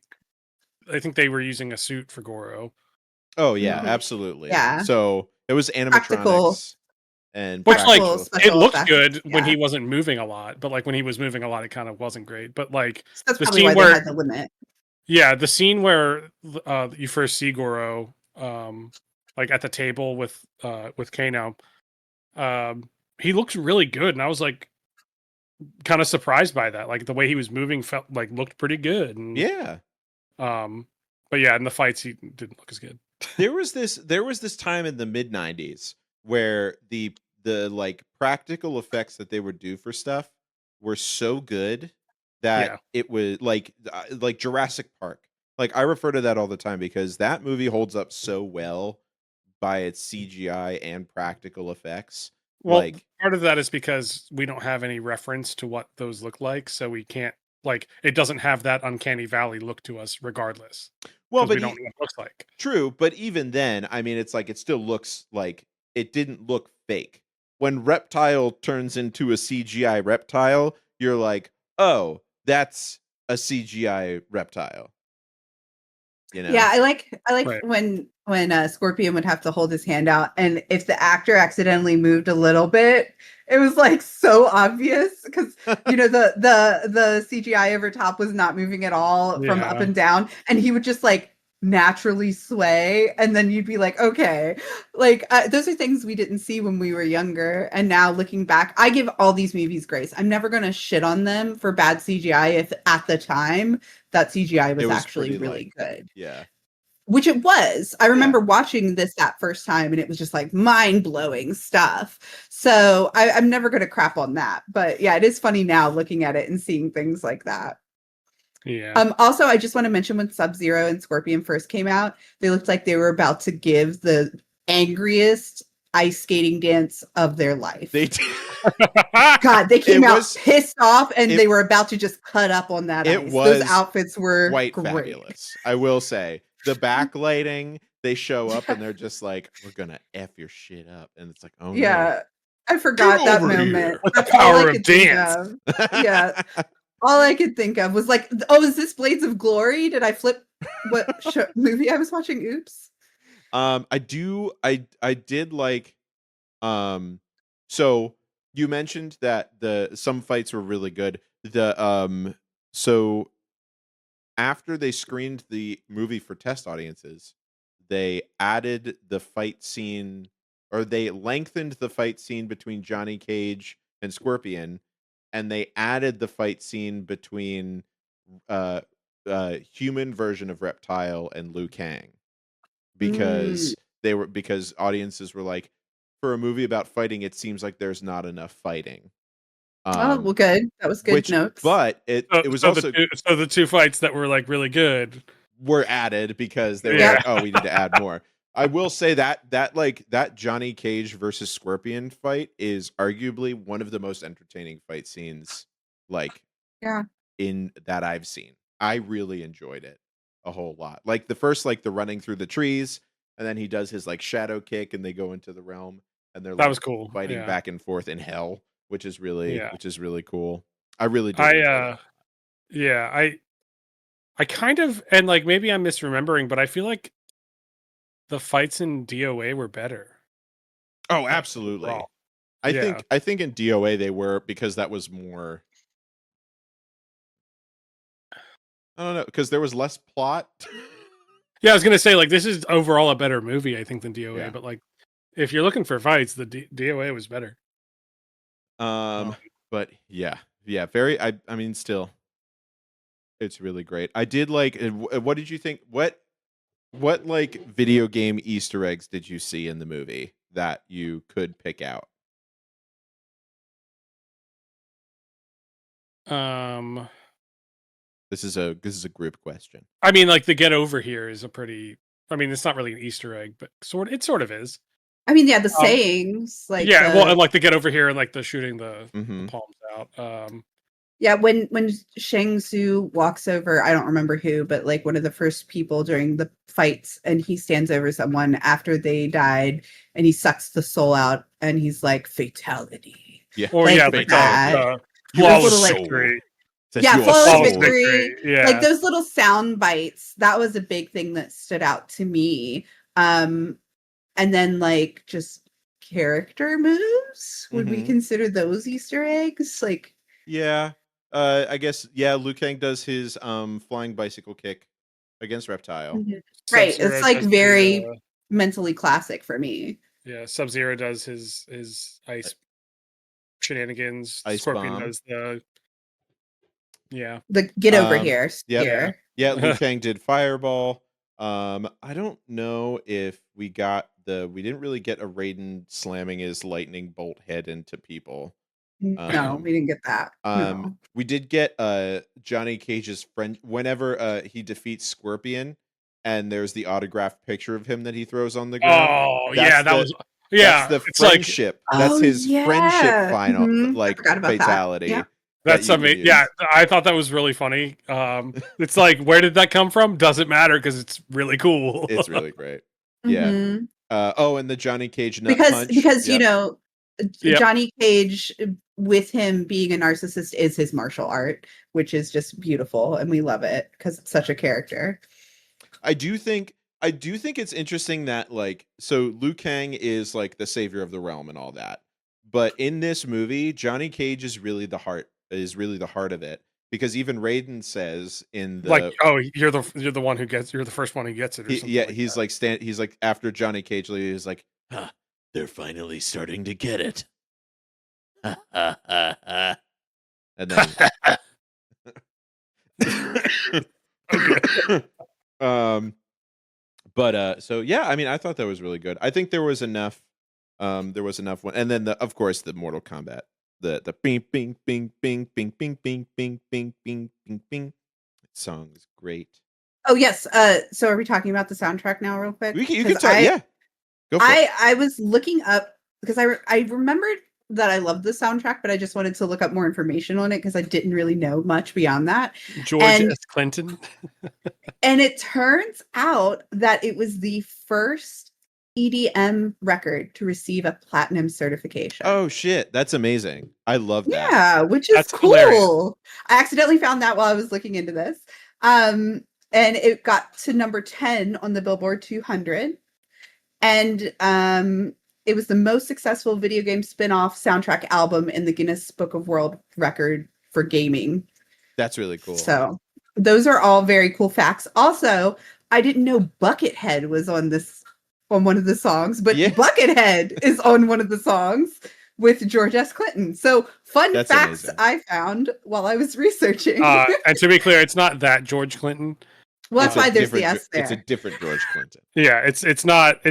I think they were using a suit for Goro. Oh yeah, absolutely. Yeah. So it was animatronics and which like it looked good when he wasn't moving a lot, but like when he was moving a lot, it kind of wasn't great. But like that's the scene where they had the limit. Yeah, the scene where you first see Goro, like at the table with Kano, he looks really good, and I was like, kind of surprised by that. Like the way he was moving felt like looked pretty good. And, but yeah, in the fights he didn't look as good. There was this time in the mid '90s where the like practical effects that they would do for stuff were so good that it was like Jurassic Park. Like I refer to that all the time because that movie holds up so well by its CGI and practical effects. Well, like part of that is because we don't have any reference to what those look like, so we can't like it doesn't have that uncanny valley look to us regardless. Well, but we don't know what it looks like. True, but even then, I mean, it's like it still looks like it didn't look fake. When Reptile turns into a CGI reptile, you're like, oh, that's a CGI reptile. You know? Yeah, I like right. when Scorpion would have to hold his hand out, and if the actor accidentally moved a little bit, it was like so obvious because you know the CGI over top was not moving at all from up and down, and he would just like naturally sway, and then you'd be like, okay, like those are things we didn't see when we were younger, and now looking back, I give all these movies grace. I'm never gonna shit on them for bad CGI if at the time that CGI was actually really good. Yeah. Which it was. I remember watching this that first time and it was just like mind-blowing stuff. So I'm never going to crap on that. But yeah, it is funny now looking at it and seeing things like that. Yeah. Also, I just want to mention when Sub-Zero and Scorpion first came out, they looked like they were about to give the angriest ice skating dance of their life. They did. God, they came out pissed off, and they were about to just cut up on that ice. Those outfits were quite great. fabulous. I will say the backlighting. They show up and they're just like, "We're gonna f your shit up," and it's like, "Oh yeah, no. I forgot that moment. With the power of dance. Yeah, all I could think of was like, "Oh, is this Blades of Glory? Did I flip what movie I was watching? Oops." I did like. So you mentioned that some fights were really good. So after they screened the movie for test audiences, they added the fight scene, or they lengthened the fight scene between Johnny Cage and Scorpion, and they added the fight scene between human version of Reptile and Liu Kang, because because audiences were like, for a movie about fighting, it seems like there's not enough fighting. Oh, well, good. That was good notes. But it was also the two fights that were like really good were added because they were like, oh, we need to add more. I will say that Johnny Cage versus Scorpion fight is arguably one of the most entertaining fight scenes in that I've seen. I really enjoyed it a whole lot. Like the first, like the running through the trees, and then he does his like shadow kick and they go into the realm, and they're that was cool, fighting back and forth in hell, which is really cool. I really did. I kind of, and like maybe I'm misremembering, but I feel like the fights in DOA were better. Oh, absolutely. I think in DOA they were, because that was more, I don't know, because there was less plot. Yeah, I was gonna say, like, this is overall a better movie, I think, than DOA. But like, if you're looking for fights, the DOA was better. But yeah, very. I mean, still, it's really great. I did like. What did you think? What like video game Easter eggs did you see in the movie that you could pick out? This is a group question. I mean, like the get over here is a pretty. I mean, it's not really an Easter egg, but it sort of is. I mean, yeah, the sayings, like well, and like the get over here and like the shooting the palms out. Yeah, when Shang Tzu walks over, I don't remember who, but like one of the first people during the fights, and he stands over someone after they died, and he sucks the soul out, and he's like, fatality. Yeah, or like flawless victory. Flawless victory. Yeah, like those little sound bites. That was a big thing that stood out to me. And then like just character moves. Would we consider those Easter eggs? Like, yeah. I guess, Liu Kang does his flying bicycle kick against Reptile. Right. It's like very mentally classic for me. Yeah, Sub-Zero does his ice shenanigans. Ice Scorpion bomb. does the get over here. Yeah, Liu Kang did Fireball. I don't know if we didn't really get a Raiden slamming his lightning bolt head into people. No, we didn't get that. No. We did get Johnny Cage's friend whenever he defeats Scorpion, and there's the autographed picture of him that he throws on the ground. Oh, that's the friendship. That's his friendship final fatality. Yeah. That's amazing. Yeah, I thought that was really funny. It's like, where did that come from? Doesn't matter because it's really cool. It's really great. Yeah. And the Johnny Cage nut punch. Because you know, Johnny Cage, with him being a narcissist, is his martial art, which is just beautiful, and we love it because it's such a character. I do think it's interesting that so Liu Kang is like the savior of the realm and all that, but in this movie, Johnny Cage is really the heart of it, because even Raiden says in the you're the one who gets, you're the first one who gets it. He's like after Johnny Cage, he's like, they're finally starting to get it. And then so yeah, I mean, I thought that was really good. I think there was enough one, and then of course the Mortal Kombat, the bing bing bing bing bing bing bing bing bing bing bing bing. song is great. Oh yes. So are we talking about the soundtrack now, real quick? You can talk. Yeah, go for it. I was looking up because I remembered that I loved the soundtrack, but I just wanted to look up more information on it because I didn't really know much beyond that. George S. Clinton. And it turns out that it was the first EDM record to receive a platinum certification. Oh shit, that's amazing. I love that. Yeah, which is cool. Hilarious. I accidentally found that while I was looking into this. And it got to number 10 on the Billboard 200. And it was the most successful video game spin-off soundtrack album in the Guinness Book of World Record for gaming. That's really cool. So those are all very cool facts. Also, I didn't know Buckethead was on one of the songs, but Buckethead is on one of the songs with George S. Clinton. So that's facts amazing. I found while I was researching. And to be clear, it's not that George Clinton. Well, that's why there's the S there. It's a different George Clinton. Yeah, it's not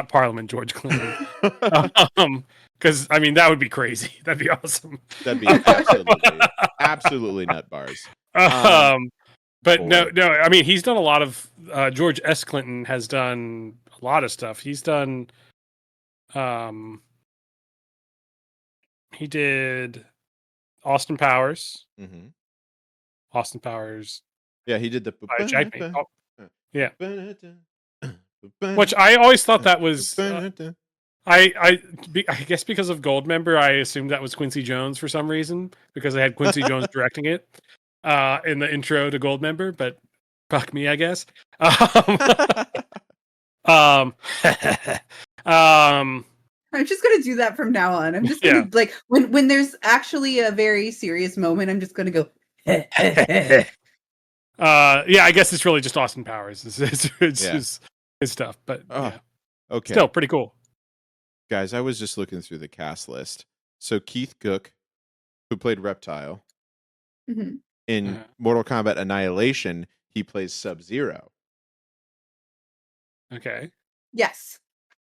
Parliament George Clinton. Because I mean that would be crazy. That'd be awesome. That'd be absolutely nut bars. But no. I mean he's done a lot of. George S. Clinton has done a lot of stuff. He's done. He did Austin Powers. Mm-hmm. Austin Powers. Yeah, he did the. Yeah. Which I always thought that was. I guess because of Goldmember, I assumed that was Quincy Jones for some reason because they had Quincy Jones directing it in the intro to Goldmember. But fuck me, I guess. I'm just gonna do that from now on. I'm just gonna like when there's actually a very serious moment, I'm just gonna go. Yeah, I guess it's really just Austin Powers. It's his stuff, but okay, still pretty cool. Guys, I was just looking through the cast list. So Keith Cook, who played Reptile in Mortal Kombat Annihilation, he plays Sub-Zero. Okay. Yes.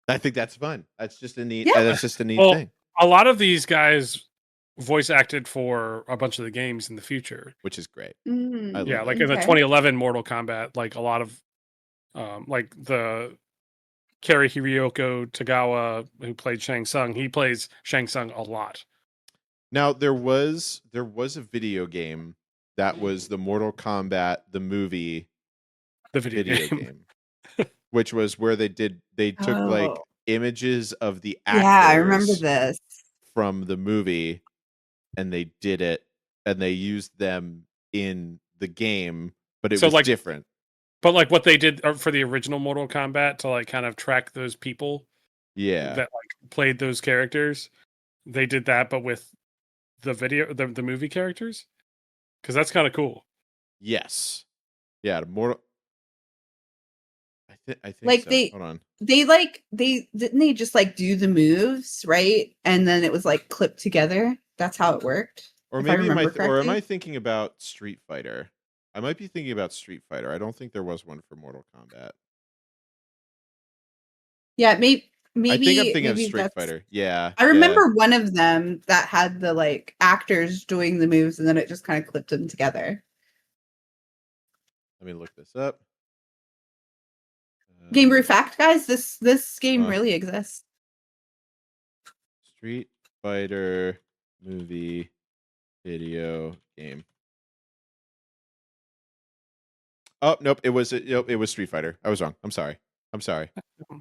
I think that's fun. That's just a neat. That's just a neat thing. A lot of these guys voice acted for a bunch of the games in the future, which is great. In the 2011 Mortal Kombat, like a lot of, like the Kari Hiryoko Tagawa who played Shang Tsung, he plays Shang Tsung a lot. Now there was a video game that was the Mortal Kombat the movie, the video game. Which was where they took like images of the actors. Yeah, I remember this from the movie, and they did it, and they used them in the game, but it was like, different. But like what they did for the original Mortal Kombat to like kind of track those people, that like played those characters, they did that, but with the the movie characters, because that's kind of cool. Yes, yeah, Mortal. I think like so. Hold on. They didn't they just like do the moves, right? And then it was like clipped together. That's how it worked. Or maybe am I thinking about Street Fighter? I might be thinking about Street Fighter. I don't think there was one for Mortal Kombat. Yeah, maybe I think I'm thinking of Street Fighter. Yeah. I remember one of them that had the like actors doing the moves and then it just kind of clipped them together. Let me look this up. GameView fact, guys, this game really exists. Street Fighter movie video game. Oh nope, it was Street Fighter. I was wrong. I'm sorry.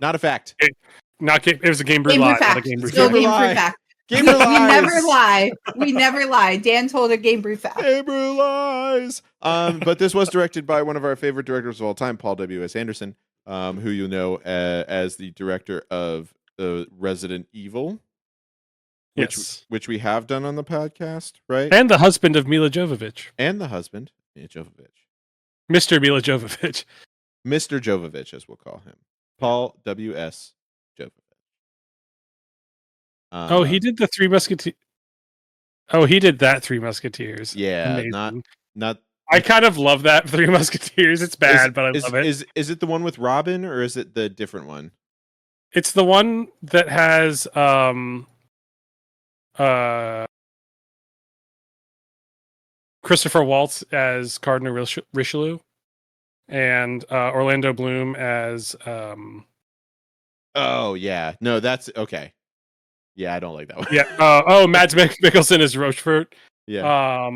Not a fact. It was a GameView lie. Not a GameView fact. GameView fact. We never lie. We never lie. Dan told a GameView fact. GameView lies. But this was directed by one of our favorite directors of all time, Paul W.S. Anderson, who you know as the director of Resident Evil, which we have done on the podcast, right? And the husband of Mila Jovovich. Mr. Mila Jovovich. Mr. Jovovich, as we'll call him. Paul W.S. Jovovich. He did the Three Musketeers. He did that Three Musketeers. Yeah, amazing. not. I kind of love that Three Musketeers. It's bad, but I love it. Is it the one with Robin, or is it the different one? It's the one that has Christopher Waltz as Cardinal Richelieu, and Orlando Bloom as Oh yeah, no, that's okay. Yeah, I don't like that one. yeah. Mads Mikkelsen as Rochefort. Yeah.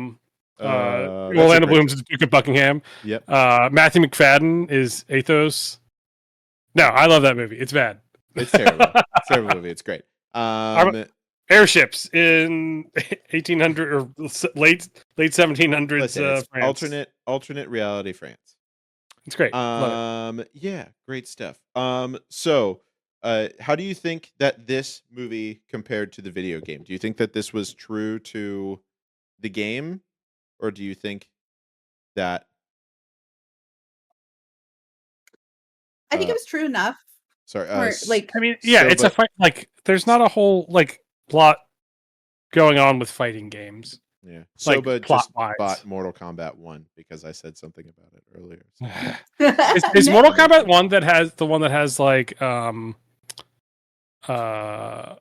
Orlando Bloom's Duke of Buckingham. Yep. Matthew McFadden is Athos. No, I love that movie. It's bad. It's terrible. It's a terrible movie. It's great. Airships in 1800 or late 1700s. France. Alternate reality France. It's great. Yeah, great stuff. So, how do you think that this movie compared to the video game? Do you think that this was true to the game, or do you think that? I think it was true enough. Sorry, I mean, yeah, it's a fight. Like, there's not a whole plot going on with fighting games. Yeah, Soba just bought Mortal Kombat 1 because I said something about it earlier. So. is Mortal Kombat 1 that has like Homelander?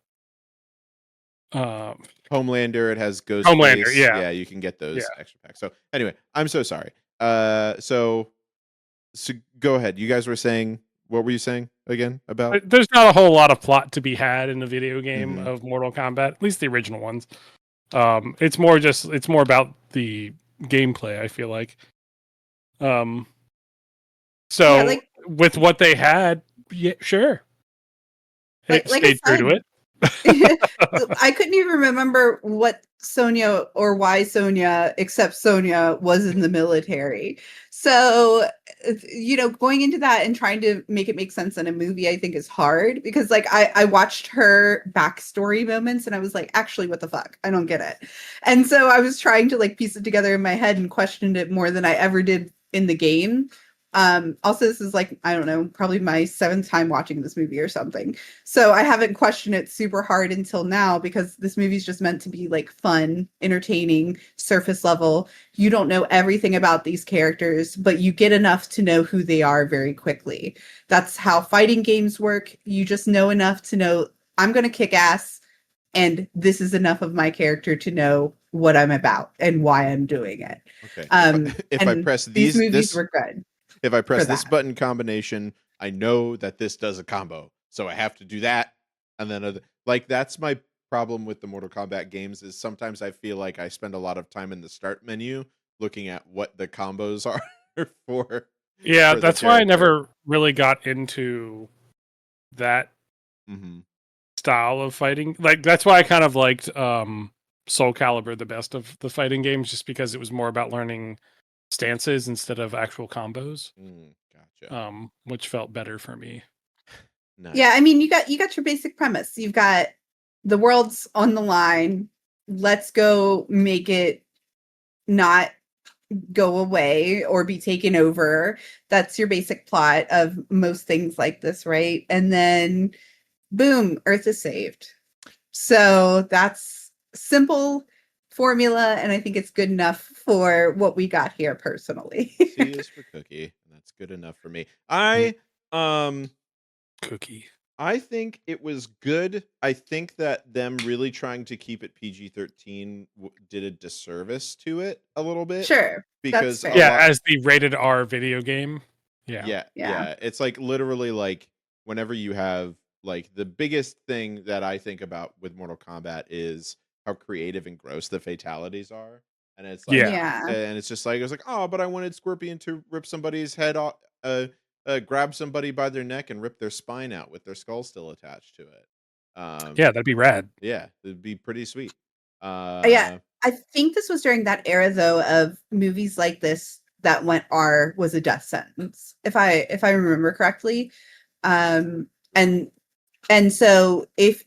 It has Ghost. Homelander, Face. Yeah, you can get those extra packs. So anyway, I'm so sorry. So go ahead. You guys were saying. What were you saying again about? There's not a whole lot of plot to be had in the video game of Mortal Kombat, at least the original ones. It's more about the gameplay, I feel like. With what they had, yeah, sure. It stayed true to it. I couldn't even remember what Sonya or why Sonya, except Sonya, was in the military. So, going into that and trying to make it make sense in a movie, I think is hard because I watched her backstory moments and I was like, actually, what the fuck? I don't get it. And so I was trying to piece it together in my head and questioned it more than I ever did in the game. Also, this is I don't know, probably my 7th time watching this movie or something. So I haven't questioned it super hard until now because this movie's just meant to be fun, entertaining, surface level. You don't know everything about these characters, but you get enough to know who they are very quickly. That's how fighting games work. You just know enough to know I'm going to kick ass and this is enough of my character to know what I'm about and why I'm doing it. Okay. If I press these movies were good. If I press this button combination, I know that this does a combo. So I have to do that. And then that's my problem with the Mortal Kombat games is sometimes I feel like I spend a lot of time in the start menu looking at what the combos are for. Yeah, that's why I never really got into that style of fighting. That's why I kind of liked Soul Calibur the best of the fighting games, just because it was more about learning stances instead of actual combos. Gotcha. Which felt better for me. Nice. Yeah, I mean, you got your basic premise. You've got the world's on the line. Let's go make it not go away or be taken over. That's your basic plot of most things like this, right? And then boom, Earth is saved. So that's simple formula, and I think it's good enough for what we got here personally. C is for cookie. That's good enough for me. Cookie. I think it was good. I think that them really trying to keep it PG-13 did a disservice to it a little bit. Sure. Because as the rated R video game. Yeah. It's literally whenever you have the biggest thing that I think about with Mortal Kombat is how creative and gross the fatalities are. And it's and it's just it was oh, but I wanted Scorpion to rip somebody's head off, grab somebody by their neck and rip their spine out with their skull still attached to it. That'd be rad. Yeah, it'd be pretty sweet. I think this was during that era though of movies like this that went R was a death sentence, if I remember correctly. And so if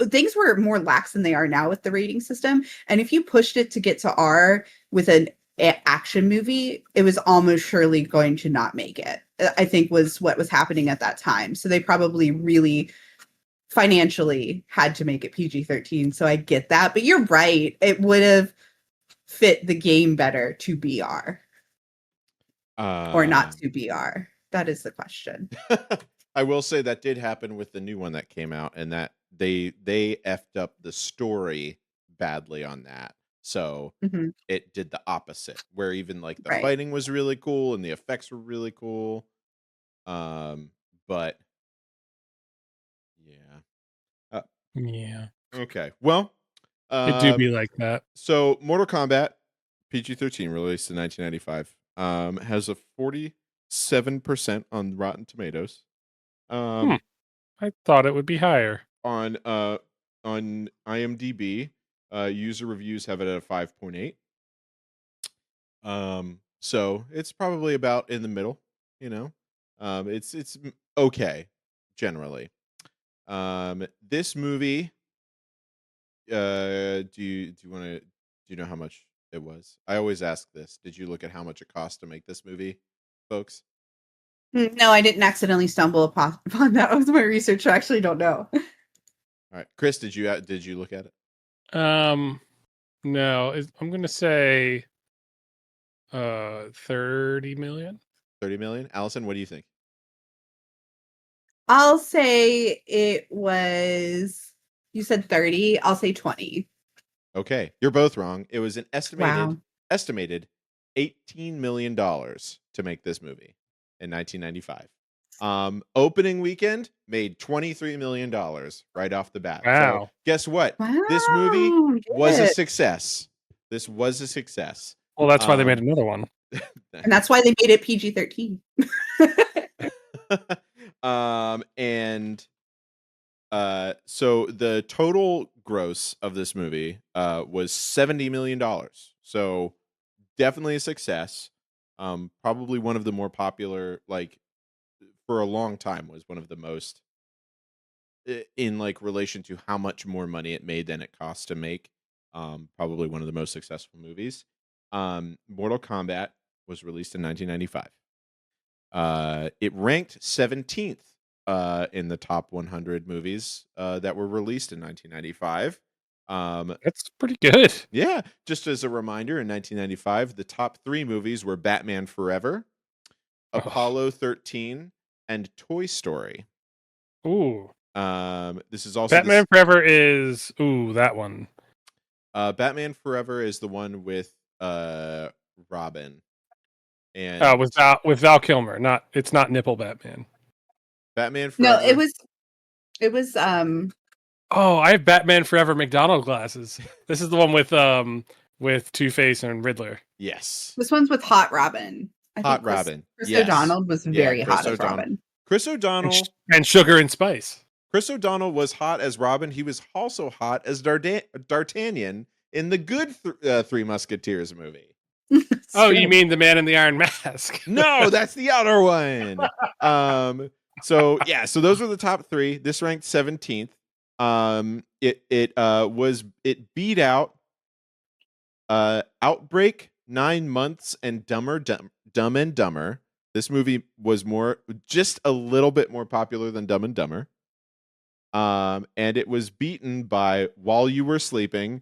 things were more lax than they are now with the rating system, and if you pushed it to get to R with an action movie, it was almost surely going to not make it, I think was what was happening at that time. So they probably really financially had to make it PG-13. So I get that, but you're right. It would have fit the game better to BR or not to BR. That is the question. I will say that did happen with the new one that came out, and that they effed up the story badly on that. So Mm-hmm. it did the opposite, where even like the Right. fighting was really cool and the effects were really cool. But yeah. Yeah. Okay. Well, It do be like that. so Mortal Kombat PG-13 released in 1995 has a 47% on Rotten Tomatoes. I thought it would be higher. On IMDb, user reviews have it at a 5.8. So it's probably about in the middle, you know. It's okay generally. This movie, do you want to do you know how much it was? I always ask this. Did you look at how much it cost to make this movie, folks? No, I didn't accidentally stumble upon that. That was my research. I actually don't know. All right, Chris, did you look at it? No, I'm gonna say 30 million. 30 million. Allison, what do you think? I'll say it was. You said 30. I'll say 20. Okay, you're both wrong. It was an Wow. estimated $18 million to make this movie in 1995. Opening weekend made $23 million right off the bat. Wow. So guess what? Wow. This movie was a good. success. This was a success. Well, that's why they made another one. And that's why they made it PG-13. So the total gross of this movie was $70 million. So definitely a success. Probably one of the more popular, like for a long time was one of the most in like relation to how much more money it made than it cost to make. Probably one of the most successful movies. Mortal Kombat was released in 1995. It ranked 17th in the top 100 movies that were released in 1995. That's pretty good. Yeah, just as a reminder, in 1995, the top 3 movies were Batman Forever, Apollo 13, and Toy Story. Ooh. This is also Batman Forever is that one. Batman Forever is the one with Robin. And with Val Kilmer. It's not Nipple Batman. Batman Forever. No, it was Oh, I have Batman Forever McDonald glasses. This is the one with Two-Face and Riddler. Yes. This one's with Hot Robin. Robin. Chris yes. O'Donnell was very hot as O'Donnell. Robin. Chris O'Donnell and Sugar and Spice. Chris O'Donnell was hot as Robin. He was also hot as D'Artagnan in the good Three Musketeers movie. Oh, you mean the Man in the Iron Mask? No, that's the other one. So those were the top 3. This ranked 17th. It beat out Outbreak, 9 Months, and Dumb and Dumber. This movie was just a little bit more popular than Dumb and Dumber. And it was beaten by While You Were Sleeping,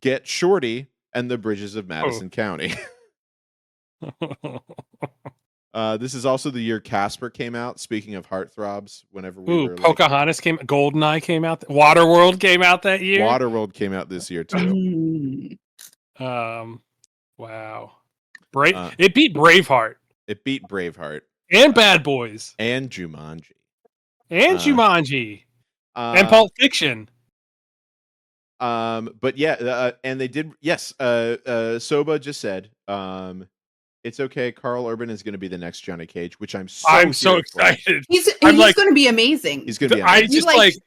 Get Shorty, and The Bridges of Madison County. This is also the year Casper came out. Speaking of heartthrobs, whenever we were Pocahontas Goldeneye came out. Waterworld came out that year. Waterworld came out this year too. Wow. It beat Braveheart. It beat Braveheart. And Bad Boys. And Jumanji. And Jumanji. And Pulp Fiction. But yeah, and they did. Yes, Soba just said, it's okay. Carl Urban is going to be the next Johnny Cage, which I'm so excited. He's going to be amazing. He's going to be amazing.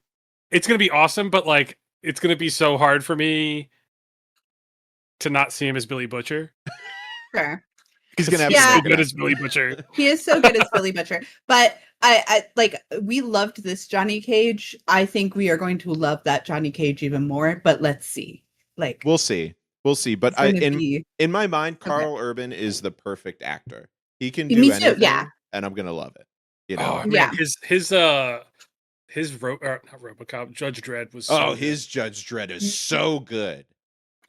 It's going to be awesome, but like, it's going to be so hard for me to not see him as Billy Butcher. Sure. He's going to have so good as Billy Butcher. He is so good as Billy Butcher. But I we loved this Johnny Cage. I think we are going to love that Johnny Cage even more, but let's see. Like, we'll see. But in my mind, Carl Urban is the perfect actor. He can do anything, and I'm gonna love it. You know, his not RoboCop, Judge Dredd was his Judge Dredd is so good.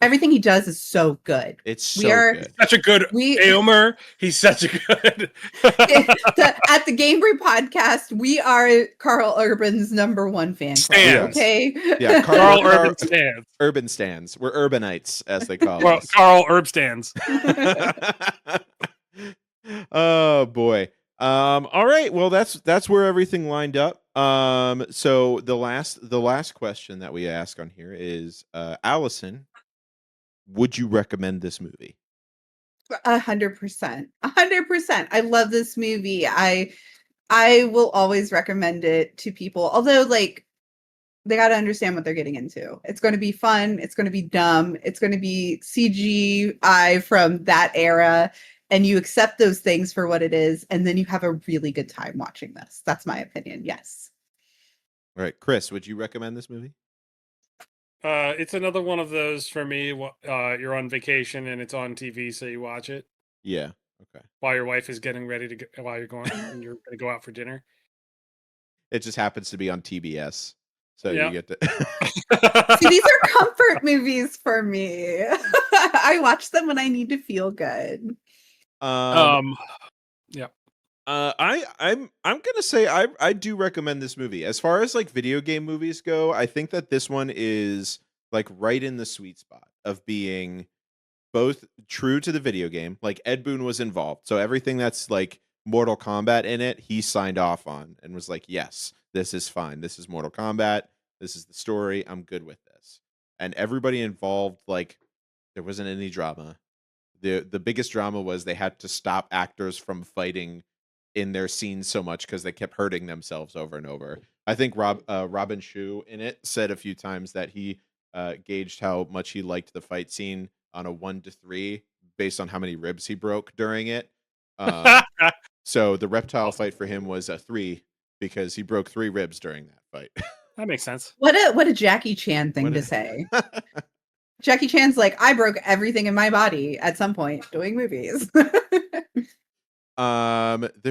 Everything he does is so good. It's so good. Such a good Aomer. He's such a good. At the GameView podcast, we are Carl Urban's #1 fan club. Okay. Yeah, Carl Urban stands. Urban stands. We're urbanites, as they call us. Carl Urb stands. Oh boy. All right. Well, that's where everything lined up. So the last question that we ask on here is, Allison, would you recommend this movie? 100%. 100%. I love this movie. I will always recommend it to people. Although, like, they got to understand what they're getting into. It's going to be fun. It's going to be dumb. It's going to be CGI from that era. And you accept those things for what it is. And then you have a really good time watching this. That's my opinion. Yes. All right. Chris, would you recommend this movie? It's another one of those for me. You're on vacation and it's on TV, so you watch it. Yeah. Okay. While your wife is getting ready to go, while you're going and you're going to go out for dinner. It just happens to be on TBS, so you get to. See, these are comfort movies for me. I watch them when I need to feel good. Yeah. I'm gonna say I do recommend this movie. As far as like video game movies go, I think that this one is like right in the sweet spot of being both true to the video game. Like Ed Boon was involved, so everything that's like Mortal Kombat in it, he signed off on and was like, yes, this is fine. This is Mortal Kombat. This is the story. I'm good with this. And everybody involved, like, there wasn't any drama. The biggest drama was they had to stop actors from fighting in their scenes so much because they kept hurting themselves over and over. I think Robin Shu in it said a few times that he gauged how much he liked the fight scene on a 1 to 3 based on how many ribs he broke during it. So the reptile fight for him was a 3 because he broke 3 ribs during that fight. That makes sense. What a Jackie Chan thing to say. Jackie Chan's like, I broke everything in my body at some point doing movies. There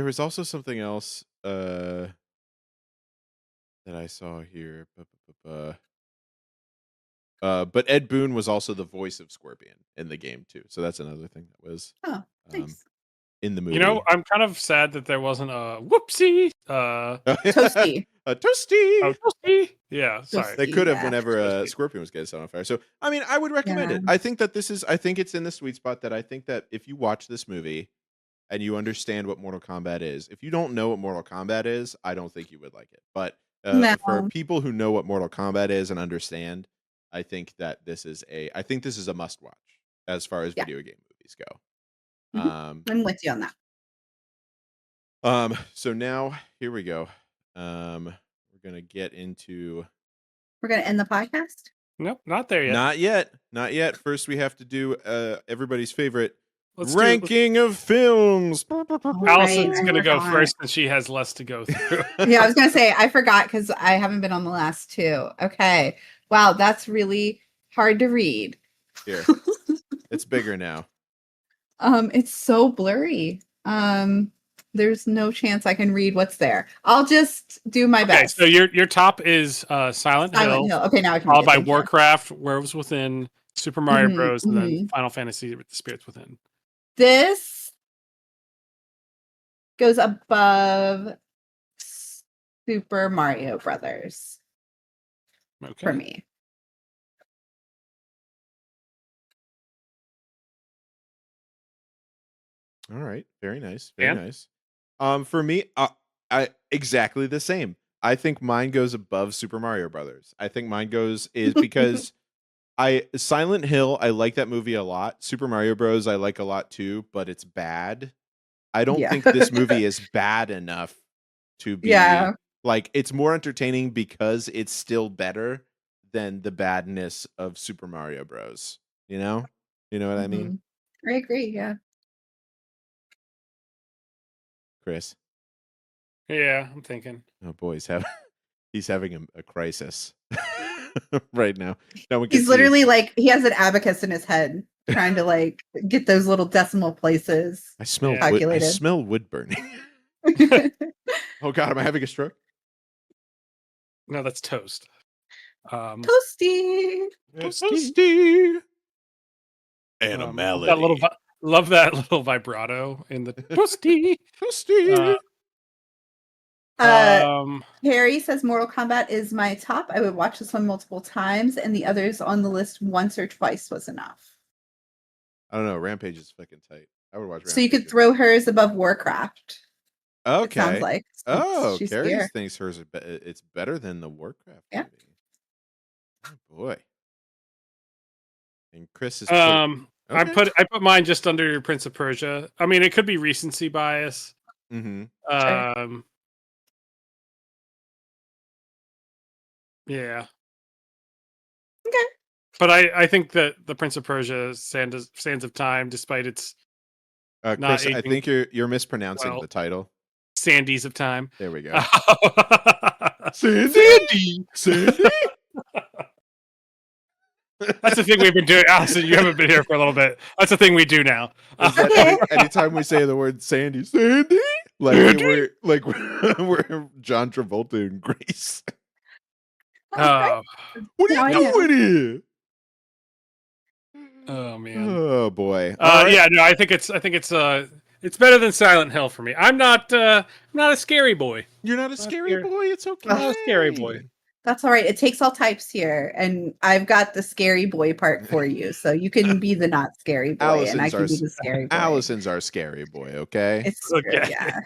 was also something else that I saw here. But Ed Boon was also the voice of Scorpion in the game too. So that's another thing that was nice. In the movie. You know, I'm kind of sad that there wasn't a whoopsie. Toasty. A toasty. Oh, toasty. Yeah, sorry. They could have whenever Scorpion was getting set on fire. So, I mean, I would recommend it. I think that I think it's in the sweet spot that I think that if you watch this movie and you understand what Mortal Kombat is, if you don't know what Mortal Kombat is, I don't think you would like it. But for people who know what Mortal Kombat is and understand, I think that this is a must watch as far as video game movies go. I'm with you on that. So now here we go. We're gonna get into. We're gonna end the podcast. Nope, not there yet. Not yet. First, we have to do everybody's favorite ranking of films. Allison's gonna go first, and she has less to go through. Yeah, I was gonna say I forgot because I haven't been on the last 2. Okay, wow, that's really hard to read. Here, it's bigger now. It's so blurry. There's no chance I can read what's there. I'll just do my best. So your top is Silent Hill. Okay, now I can. Followed by Warcraft, Werewolves Within, Super Mario Bros, and then Final Fantasy: The Spirits Within. This goes above Super Mario Brothers for me. All right, very nice, very nice. For me, I exactly the same. I think mine goes above Super Mario Brothers. I think mine is because Silent Hill, I like that movie a lot. Super Mario Bros. I like a lot too, but it's bad. I don't think this movie is bad enough to be like, it's more entertaining because it's still better than the badness of Super Mario Bros. You know what I mean? I agree. Yeah. Chris. Yeah, I'm thinking. Oh boy, he's having a crisis right now. He's literally like, he has an abacus in his head trying to like get those little decimal places. I smell wood burning. Oh God, am I having a stroke? No, that's toast. Toasty. Toasty. Animality. Love that little vibrato in the toasty. Harry says Mortal Kombat is my top. I would watch this one multiple times, and the others on the list once or twice was enough. I don't know. Rampage is fucking tight. I would watch Rampage. So you could throw hers above Warcraft. Okay. It sounds like. Carrie thinks hers it's better than the Warcraft movie. Oh boy. And Chris is okay. I put mine just under Prince of Persia. I mean, it could be recency bias. Mm-hmm. Sure. Yeah. Okay. But I think that the Prince of Persia Sands of Time, despite its Chris, I think you're mispronouncing the title. Sandies of Time. There we go. Sandy. That's the thing we've been doing. Allison, you haven't been here for a little bit. That's the thing we do now. Anytime we say the word Sandy, we're John Travolta and Grace. What are you doing here? Oh man. Oh boy. Yeah, no, I think it's better than Silent Hill for me. I'm not a scary boy. You're not a scary boy? It's okay. I'm not a scary boy. That's all right. It takes all types here, and I've got the scary boy part for you, so you can be the not scary boy, and I can be the scary boy. Allison's our scary boy, okay? It's okay. Yeah.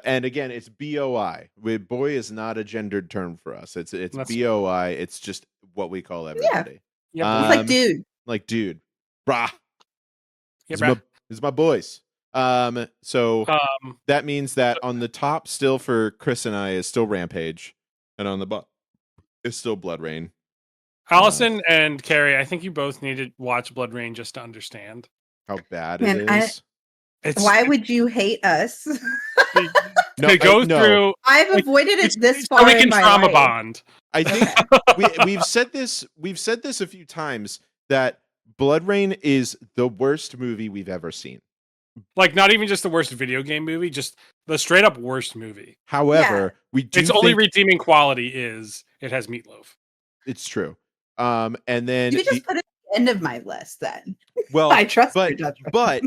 And again, it's BOI. Boy is not a gendered term for us. It's BOI. It's just what we call everybody. Yeah. It's like dude. Like dude. Brah. Yeah, It's my boys. So that means that on the top still for Chris and I is still Rampage, and on the bottom is still Blood Rain. Allison and Carrie, I think you both need to watch Blood Rain just to understand how bad it is. Why would you hate us? Through. I've avoided it this far. So we can in my trauma life. bond. I think we've said this. We've said this a few times that Blood Rain is the worst movie we've ever seen. Like, not even just the worst video game movie, just the straight up worst movie. However, its only redeeming quality is it has meatloaf. It's true. And then you just put it at the end of my list then. Well, I trust your judgment. But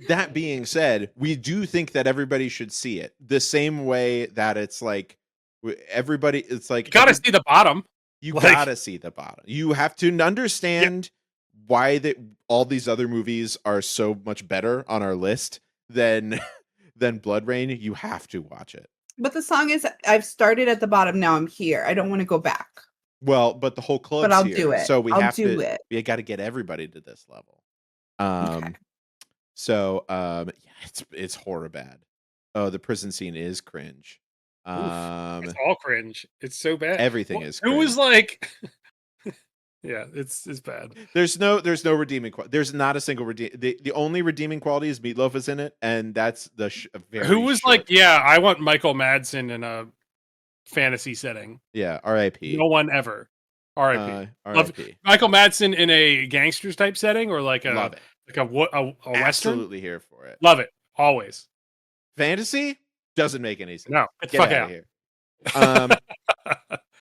that being said, we do think that everybody should see it the same way that it's like everybody. It's like you gotta see the bottom. You gotta see the bottom. You have to understand why all these other movies are so much better on our list than Blood Rain. You have to watch it. But the song is, I've started at the bottom. Now I'm here. I don't want to go back. Well, but the whole club's But I'll here, do it. so we I'll have do to. it. We got to get everybody to this level. Okay. So it's horror bad. Oh, the prison scene is cringe. It's all cringe. It's so bad. Everything is cringe. It was like yeah, it's bad. There's no redeeming quality. There's not a single the only redeeming quality is Meatloaf is in it, and that's the very who was short. like, yeah, I want Michael Madsen in a fantasy setting. Yeah, R.I.P. No one ever. R.I.P. R.I.P. Michael Madsen in a gangsters type setting, or like Love it. Like a western. Absolutely here for it. Love it always. Fantasy doesn't make any sense. No, get the fuck out of here.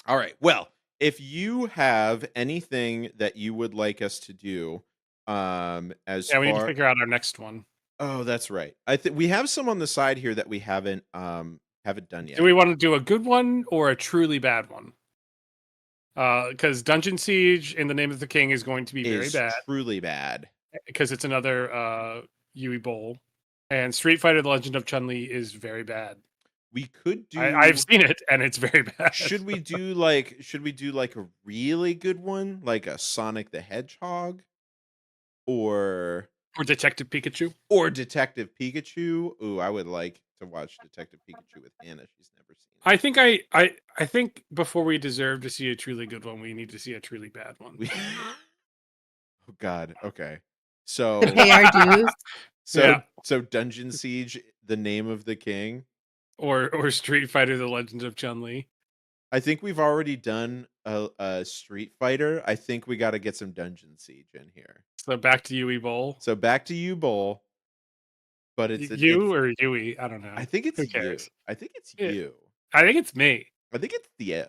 All right. Well, if you have anything that you would like us to do, we need to figure out our next one. Oh, that's right. I think we have some on the side here that we haven't done yet. Do we want to do a good one or a truly bad one? Because Dungeon Siege in the Name of the King is going to be very bad. Truly bad. Because it's another Yui Bowl. And Street Fighter: The Legend of Chun-Li is very bad. We could do. I've seen it, and it's very bad. Should we do like a really good one, like a Sonic the Hedgehog, or Detective Pikachu? Ooh, I would like to watch Detective Pikachu with Hannah. She's never seen it. I think before we deserve to see a truly good one, we need to see a truly bad one. Oh God. Okay. So to pay our dues. So Dungeon Siege, The Name of the King, or Street Fighter: The Legend of Chun-Li. I think we've already done a Street Fighter. I think we got to get some Dungeon Siege in here. So back to Yui Bowl. But it's or Yui. I don't know. I think it's you. I think it's you. I think it's me. I think it's you.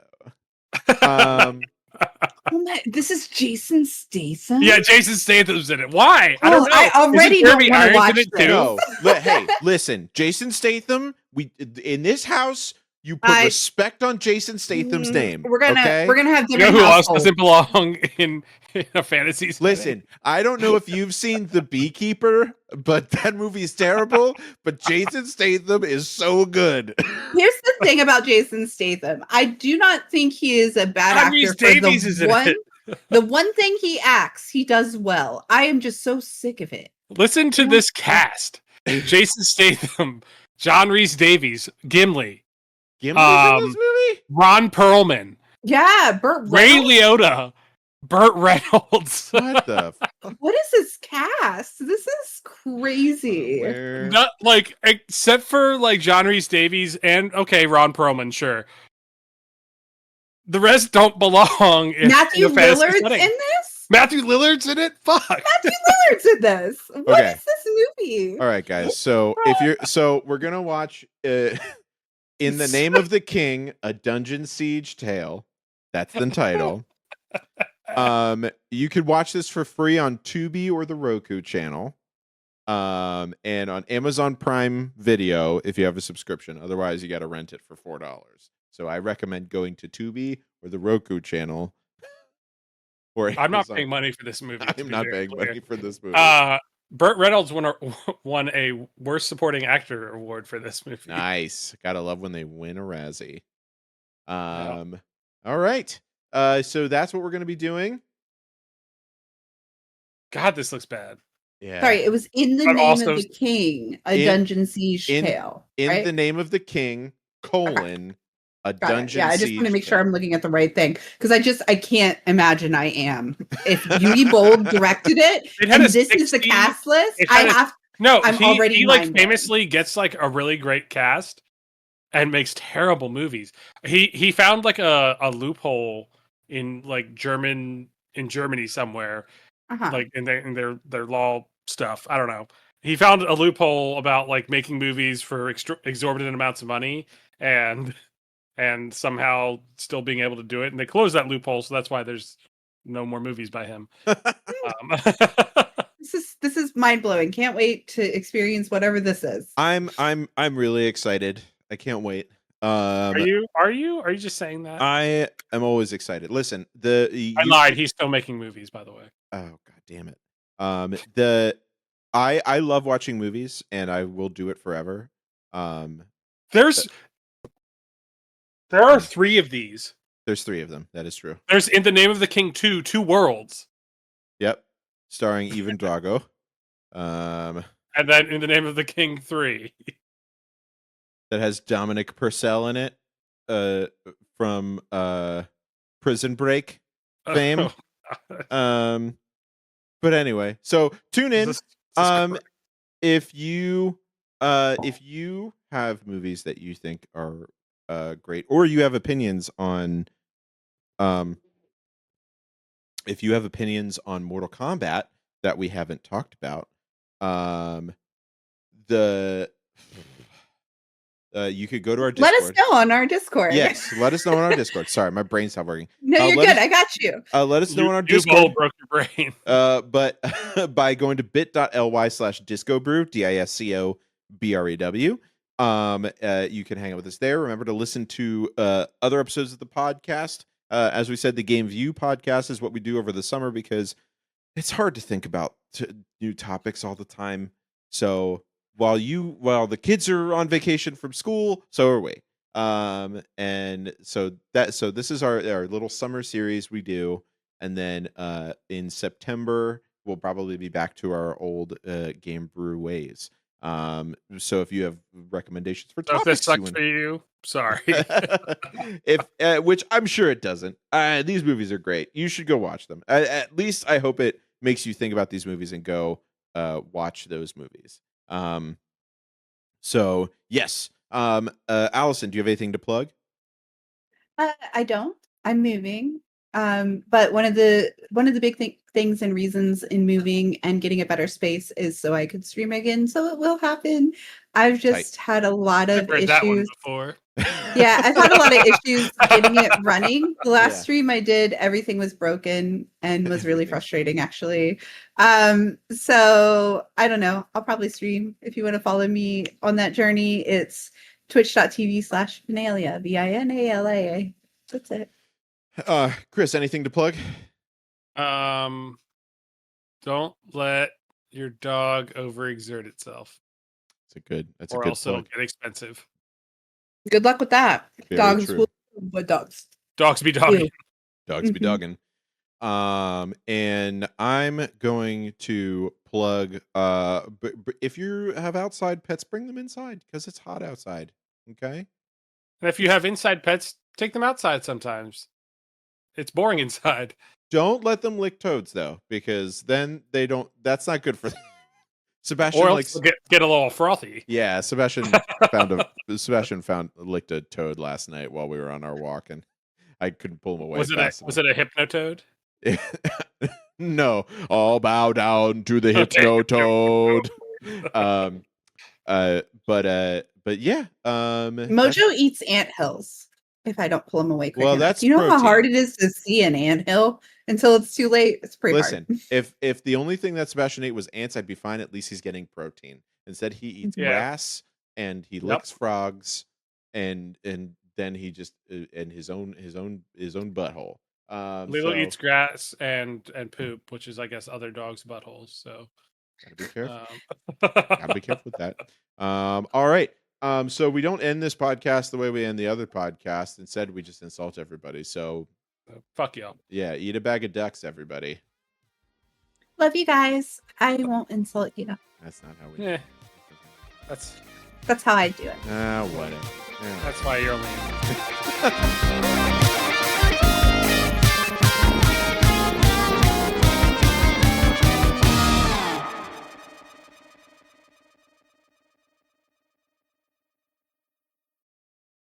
Oh my, this is Jason Statham? Yeah, Jason Statham's in it. Why? I don't know. I already don't want to watch this. No, hey, listen, Jason Statham. We in this house, you put respect on Jason Statham's name. We're gonna have you know who else doesn't belong in a fantasy setting? Listen, I don't know if you've seen The Beekeeper, but that movie is terrible. But Jason Statham is so good. Here's the thing about Jason Statham. I do not think he is a bad actor for the one thing he acts, he does well. I am just so sick of it. Listen to this cast. Jason Statham, John Rhys Davies, Gimli. Gimli's in this movie? Ron Perlman. Yeah, Ray Liotta. Burt Reynolds. What the What is this cast? This is crazy. Not like, except for like John Rhys Davies and Ron Perlman, sure. The rest don't belong in Matthew Lillard's in this? Matthew Lillard's in it? Fuck. Matthew Lillard's in this. What is this movie? All right, guys. So we're gonna watch In the Name of the King, a Dungeon Siege Tale. That's the title. You could watch this for free on Tubi or the Roku channel. And on Amazon Prime Video if you have a subscription. Otherwise, you got to rent it for $4. So I recommend going to Tubi or the Roku channel. Or I'm not paying money for this movie. I'm not paying money for this movie. Burt Reynolds won a Worst Supporting Actor award for this movie. Nice. Gotta love when they win a Razzie. All right. So that's what we're going to be doing. God, this looks bad. Yeah. Sorry, it was In the Name of the King, a Dungeon Siege Tale. In the Name of the King, a Dungeon Siege. Yeah, I just want to make sure I'm looking at the right thing because I can't imagine I am. If Yui Bold directed it and this is the cast list, he like famously gets like a really great cast and makes terrible movies. He found like a loophole in like Germany somewhere, like in their law stuff. I don't know. He found a loophole about like making movies for exorbitant amounts of money and somehow still being able to do it. And they closed that loophole, so that's why there's no more movies by him. This is mind blowing. Can't wait to experience whatever this is. I'm really excited. I can't wait. Are you just saying that? I am always excited. Listen, I lied. He's still making movies, by the way. Oh god damn it. I love watching movies and I will do it forever. There are 3 of these. There's 3 of them. That is true. There's In the Name of the King 2, Two Worlds. Yep. Starring Ivan Drago. And then In the Name of the King 3. That has Dominic Purcell in it. From Prison Break fame. But anyway, so tune in. If you have movies that you think are great, or you have opinions on Mortal Kombat that we haven't talked about, you could go to our Discord. Let us know on our Discord. Yes, let us know on our Discord. Sorry, my brain's not working. No, you're good. I got you. Let us know on our Discord. You broke your brain. But by going to bit.ly/discobrew, DISCOBREW, you can hang out with us there. Remember to listen to other episodes of the podcast. As we said, the GameView podcast is what we do over the summer because it's hard to think about new topics all the time. So while the kids are on vacation from school, so are we. And so this is our little summer series we do, and then in September we'll probably be back to our old Game Brew ways. So if you have recommendations for topics, this sucks for you. Sorry. Which I'm sure it doesn't. These movies are great. You should go watch them. At least I hope it makes you think about these movies and go watch those movies. So yes. Allison, do you have anything to plug? I don't. I'm moving. But one of the big things and reasons in moving and getting a better space is so I could stream again. So it will happen. I've just had a lot of heard that one issues. before. Yeah, I've had a lot of issues getting it running. The last stream I did, everything was broken and was really frustrating, actually. So I don't know. I'll probably stream. If you want to follow me on that journey, it's twitch.tv/Vinalia, Vinala. That's it. Chris, anything to plug? Don't let your dog overexert itself. That's a good else it'll get expensive. Good luck with that. Very dogs true. will, but dogs. Dogs be dogging. Dogs be dogging. And I'm going to plug. But if you have outside pets, bring them inside because it's hot outside. Okay. And if you have inside pets, take them outside sometimes. It's boring inside. Don't let them lick toads though, because then they don't. That's not good for them. Sebastian or else get a little frothy. Yeah, Sebastian licked a toad last night while we were on our walk, and I couldn't pull him away. Was it a hypnotoad? No, all bow down to the hypnotoad. But yeah. Mojo eats anthills if I don't pull him away quick enough. That's you know protein. how hard it is to see an anthill until it's too late. It's pretty hard. if the only thing that Sebastian ate was ants, I'd be fine. At least he's getting protein. Instead, he eats grass and he licks frogs, and then he just in his own butthole. Lilo eats grass and poop, which is, I guess, other dogs' buttholes. So gotta be careful. Gotta be careful with that. All right. So we don't end this podcast the way we end the other podcast. Instead, we just insult everybody. So fuck y'all. Yeah, eat a bag of ducks, everybody. Love you guys. I won't insult you. That's not how we. Yeah. That's how I do it. Whatever. That's why you're lame.